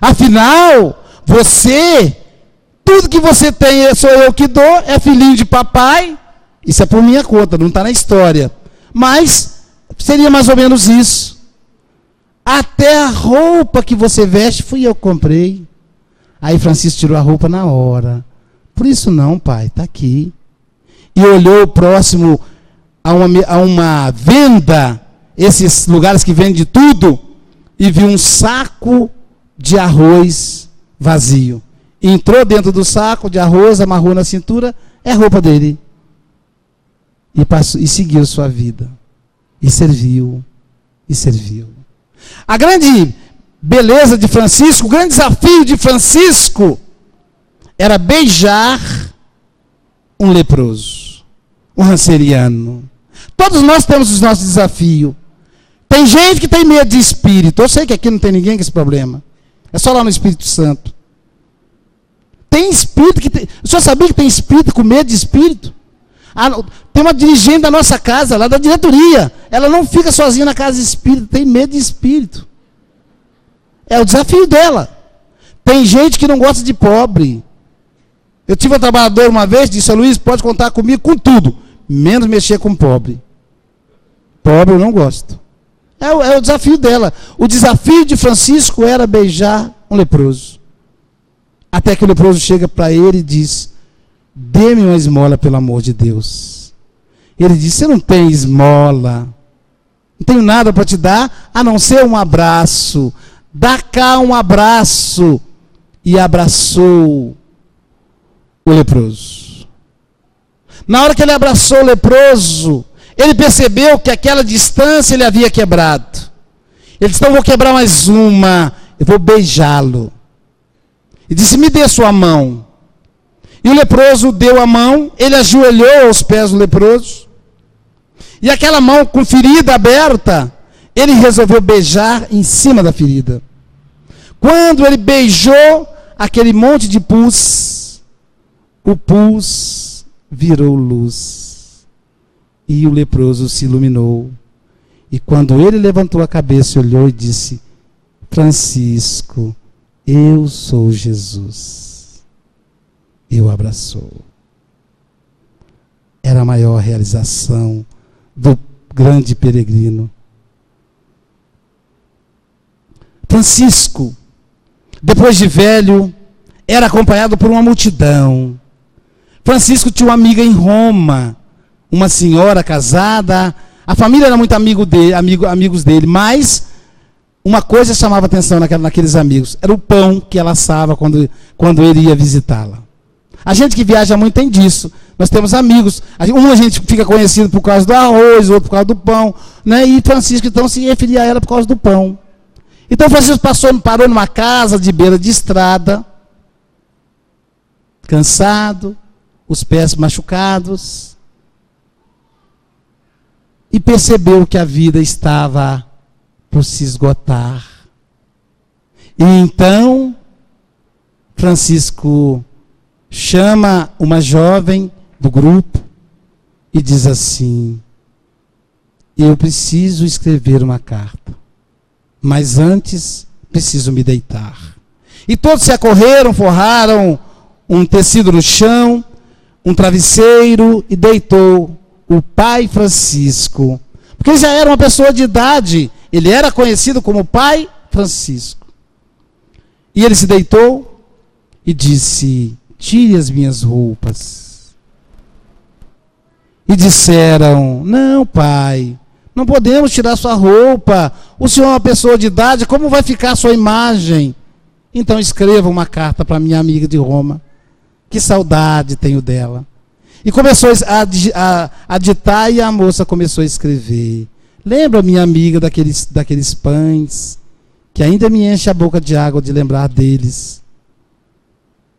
Afinal, tudo que você tem sou eu que dou, é filhinho de papai. Isso é por minha conta, não está na história. Mas seria mais ou menos isso. Até a roupa que você veste fui eu que comprei. Aí Francisco tirou a roupa na hora. Por isso não, pai, está aqui. E olhou próximo a uma venda, esses lugares que vendem de tudo, e viu um saco de arroz vazio. Entrou dentro do saco de arroz, amarrou na cintura, é a roupa dele. E seguiu sua vida. E serviu. A grande beleza de Francisco, o grande desafio de Francisco, era beijar um leproso, um ranceriano. Todos nós temos os nossos desafios. Tem gente que tem medo de espírito. Eu sei que aqui não tem ninguém com esse problema. É só lá no Espírito Santo. Tem espírito que tem... O senhor sabia que tem espírito com medo de espírito? Tem uma dirigente da nossa casa, lá da diretoria. Ela não fica sozinha na casa de espírito, tem medo de espírito. É o desafio dela. Tem gente que não gosta de pobre. Eu tive um trabalhador uma vez, disse: Luiz, pode contar comigo com tudo, menos mexer com pobre. Pobre eu não gosto. É o desafio dela. O desafio de Francisco era beijar um leproso. Até que o leproso chega para ele e diz: dê-me uma esmola, pelo amor de Deus. Ele diz: você não tem esmola. Não tenho nada para te dar, a não ser um abraço. Dá cá um abraço. E abraçou o leproso. Na hora que ele abraçou o leproso, ele percebeu que aquela distância ele havia quebrado. Ele disse: então eu vou quebrar mais uma, eu vou beijá-lo. E disse: me dê sua mão. E o leproso deu a mão, ele ajoelhou aos pés do leproso. E aquela mão com ferida aberta, ele resolveu beijar em cima da ferida. Quando ele beijou aquele monte de pus, o pus virou luz. E o leproso se iluminou. E quando ele levantou a cabeça, olhou e disse: Francisco, eu sou Jesus. E o abraçou. Era a maior realização do grande peregrino. Francisco, depois de velho, era acompanhado por uma multidão. Francisco tinha uma amiga em Roma, uma senhora casada. A família era muito amigos dele, mas uma coisa chamava atenção naqueles amigos: era o pão que ela assava quando ele ia visitá-la. A gente que viaja muito tem disso. Nós temos amigos. A gente fica conhecido por causa do arroz, outro por causa do pão, né? E Francisco então se referia a ela por causa do pão. Então Francisco parou numa casa de beira de estrada, cansado, os pés machucados, e percebeu que a vida estava por se esgotar. E então Francisco chama uma jovem do grupo e diz assim: eu preciso escrever uma carta, mas antes preciso me deitar. E todos se acorreram, forraram um tecido no chão, um travesseiro, e deitou o pai Francisco, porque ele já era uma pessoa de idade, ele era conhecido como pai Francisco. E ele se deitou e disse: tire as minhas roupas. E disseram: não, pai, não podemos tirar sua roupa. O senhor é uma pessoa de idade, como vai ficar a sua imagem? Então escreva uma carta para minha amiga de Roma. Que saudade tenho dela. E começou a ditar, e a moça começou a escrever: lembra, minha amiga, daqueles pães, que ainda me enche a boca de água de lembrar deles.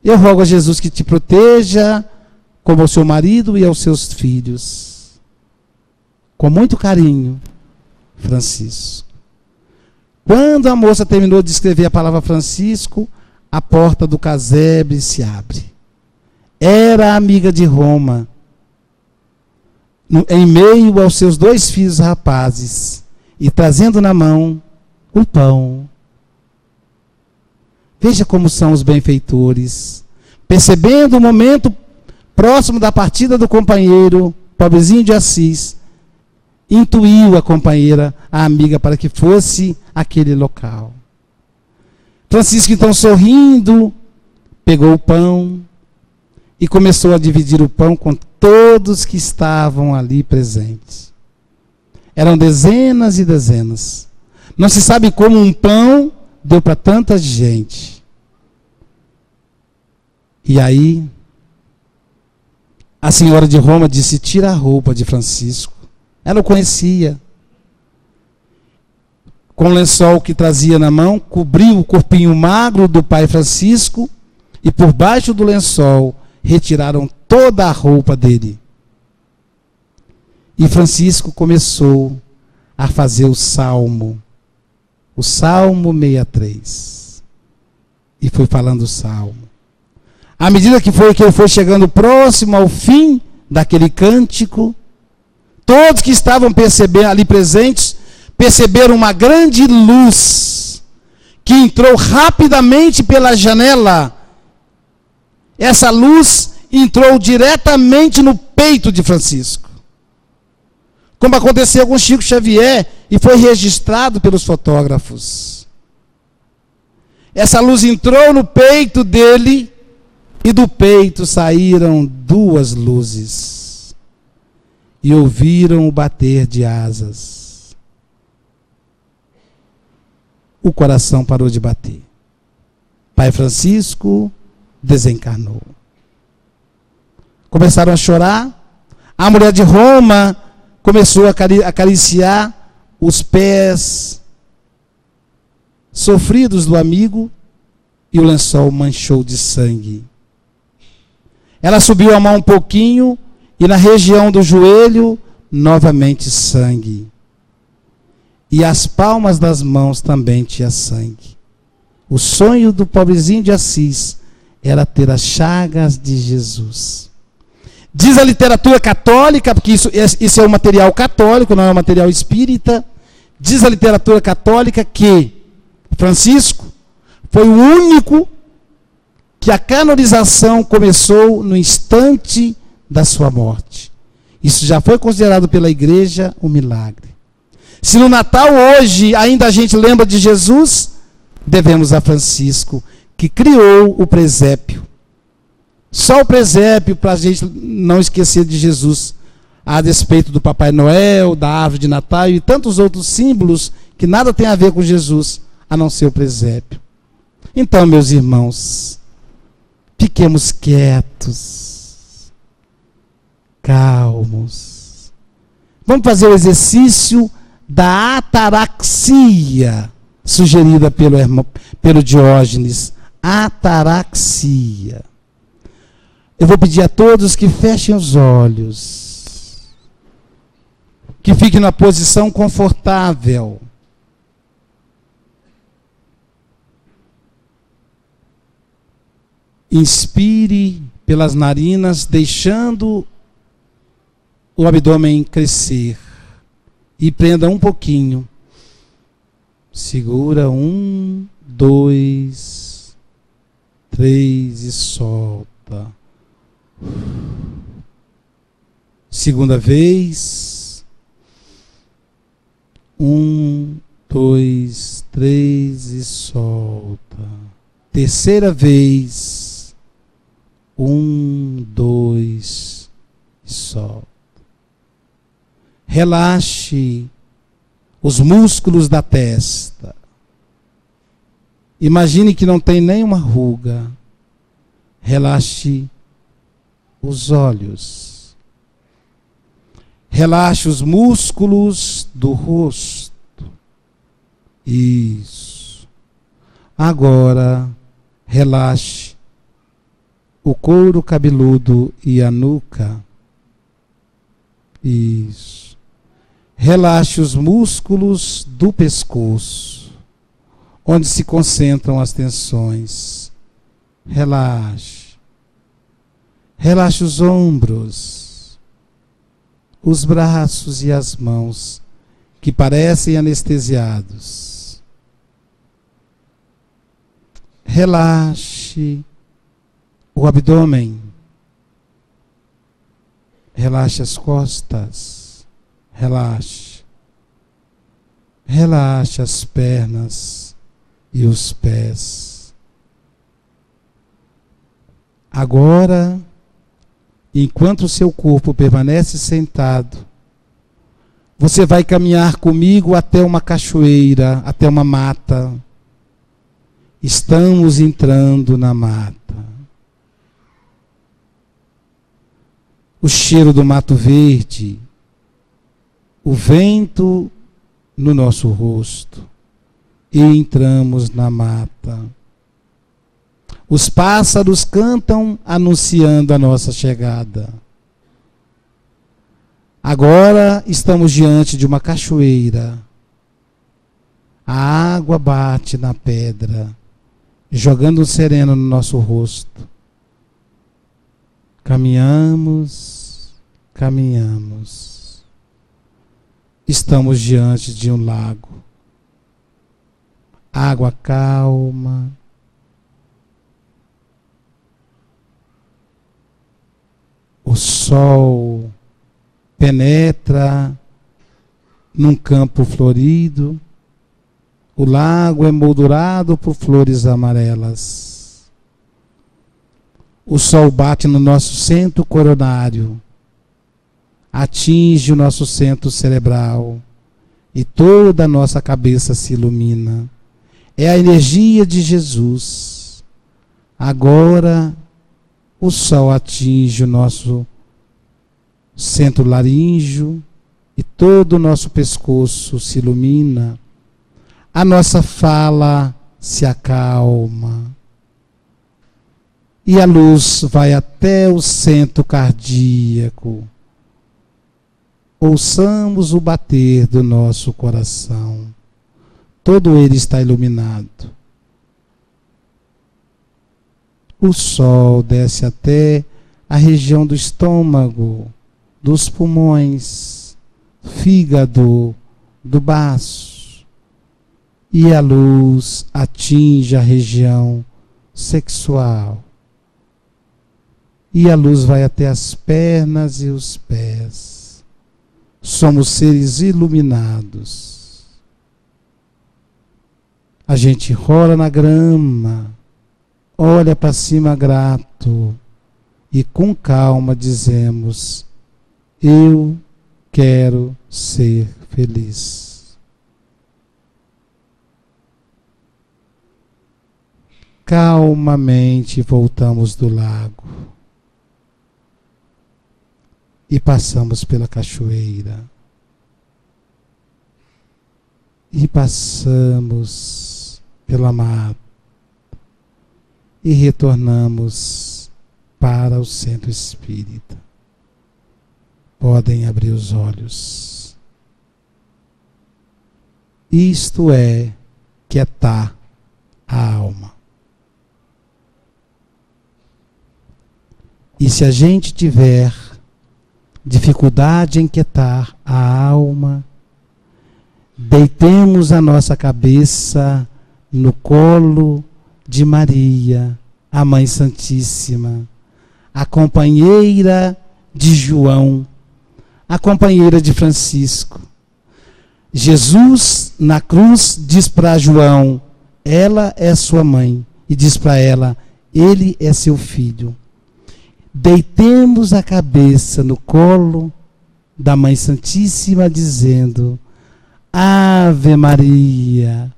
Eu rogo a Jesus que te proteja, como ao seu marido e aos seus filhos. Com muito carinho, Francisco. Quando a moça terminou de escrever a palavra Francisco, a porta do casebre se abre. Era a amiga de Roma, em meio aos seus 2 filhos rapazes, e trazendo na mão um pão. Veja como são os benfeitores. Percebendo o momento próximo da partida do companheiro, pobrezinho de Assis, intuiu a companheira, a amiga, para que fosse aquele local. Francisco, então, sorrindo, pegou o pão e começou a dividir o pão com todos que estavam ali presentes. Eram dezenas e dezenas. Não se sabe como um pão deu para tanta gente. E aí, a senhora de Roma disse: tira a roupa de Francisco. Ela o conhecia. Com o lençol que trazia na mão, cobriu o corpinho magro do pai Francisco, e por baixo do lençol retiraram toda a roupa dele. E Francisco começou a fazer o Salmo 63. E foi falando o Salmo. À medida que ele foi chegando próximo ao fim daquele cântico, todos que estavam ali presentes perceberam uma grande luz que entrou rapidamente pela janela. Essa luz entrou diretamente no peito de Francisco, como aconteceu com Chico Xavier e foi registrado pelos fotógrafos. Essa luz entrou no peito dele, e do peito saíram 2 luzes, e ouviram o bater de asas. O coração parou de bater. Pai Francisco desencarnou. Começaram a chorar. A mulher de Roma começou a acariciar os pés sofridos do amigo, e o lençol manchou de sangue. Ela subiu a mão um pouquinho, e na região do joelho, novamente sangue. e as palmas das mãos também tinha sangue. O sonho do pobrezinho de Assis era ter as chagas de Jesus. Diz a literatura católica, porque isso é um material católico, não é um material espírita. Diz a literatura católica que Francisco foi o único que a canonização começou no instante da sua morte. Isso já foi considerado pela igreja um milagre. Se no Natal hoje ainda a gente lembra de Jesus, devemos a Francisco, que criou o presépio. Só o presépio para a gente não esquecer de Jesus, a despeito do Papai Noel, da árvore de Natal e tantos outros símbolos que nada tem a ver com Jesus, a não ser o presépio. Então, meus irmãos, fiquemos quietos, calmos. Vamos fazer o exercício da ataraxia, sugerida pelo Diógenes. Ataraxia. Eu vou pedir a todos que fechem os olhos, que fiquem na posição confortável. Inspire pelas narinas, deixando o abdômen crescer. E prenda um pouquinho. Segura 1, 2, 3 e solta. Segunda vez. 1, 2, 3 e solta. Terceira vez. 1, 2 e solta. Relaxe os músculos da testa. Imagine que não tem nenhuma ruga. Relaxe os olhos. Relaxe os músculos do rosto. Isso. Agora, relaxe o couro cabeludo e a nuca. Isso. Relaxe os músculos do pescoço, onde se concentram as tensões. Relaxe. Relaxe os ombros, os braços e as mãos, que parecem anestesiados. Relaxe o abdômen. Relaxe as costas. Relaxe. Relaxe as pernas e os pés. Agora, enquanto o seu corpo permanece sentado, você vai caminhar comigo até uma cachoeira, até uma mata. Estamos entrando na mata. O cheiro do mato verde, o vento no nosso rosto, e entramos na mata. Os pássaros cantam anunciando a nossa chegada. Agora estamos diante de uma cachoeira. A água bate na pedra, jogando um sereno no nosso rosto. Caminhamos, caminhamos. Estamos diante de um lago. Água calma. O sol penetra num campo florido. O lago é moldurado por flores amarelas. O sol bate no nosso centro coronário. Atinge o nosso centro cerebral e toda a nossa cabeça se ilumina. É a energia de Jesus. Agora o sol atinge o nosso centro laríngeo e todo o nosso pescoço se ilumina. A nossa fala se acalma e a luz vai até o centro cardíaco. ouçamos o bater do nosso coração. Todo ele está iluminado. O sol desce até a região do estômago, dos pulmões, fígado, do baço, e a luz atinge a região sexual. E a luz vai até as pernas e os pés. Somos seres iluminados. A gente rola na grama, olha para cima grato e com calma dizemos: eu quero ser feliz. Calmamente voltamos do lago e passamos pela cachoeira e passamos pela mata e retornamos para o centro espírita. Podem abrir os olhos. Isto é quietar a alma. E se a gente tiver dificuldade em quietar a alma, deitemos a nossa cabeça no colo de Maria, a Mãe Santíssima, a companheira de João, a companheira de Francisco. Jesus, na cruz, diz para João: ela é sua mãe. E diz para ela: ele é seu filho. Deitemos a cabeça no colo da Mãe Santíssima, dizendo: Ave Maria,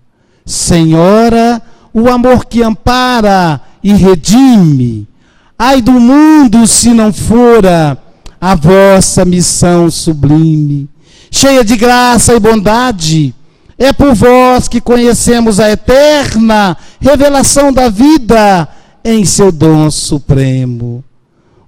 Senhora, o amor que ampara e redime. Ai do mundo se não fora a vossa missão sublime. Cheia de graça e bondade, é por vós que conhecemos a eterna revelação da vida em seu dom supremo.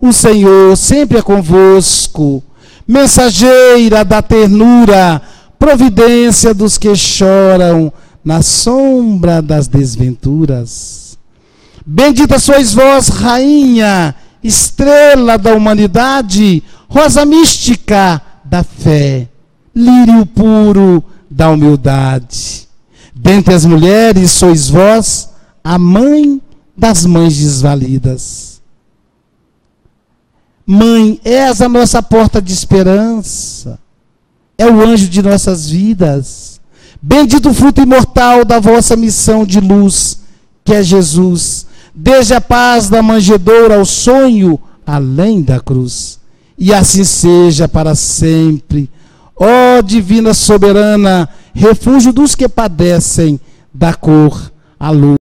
O Senhor sempre é convosco, mensageira da ternura, providência dos que choram na sombra das desventuras. Bendita sois vós, rainha, estrela da humanidade, rosa mística da fé, lírio puro da humildade. Dentre as mulheres sois vós a mãe das mães desvalidas. Mãe, és a nossa porta de esperança, é o anjo de nossas vidas. Bendito o fruto imortal da vossa missão de luz, que é Jesus. Desde a paz da manjedoura ao sonho, além da cruz. E assim seja para sempre. Ó divina soberana, refúgio dos que padecem da cor à luz.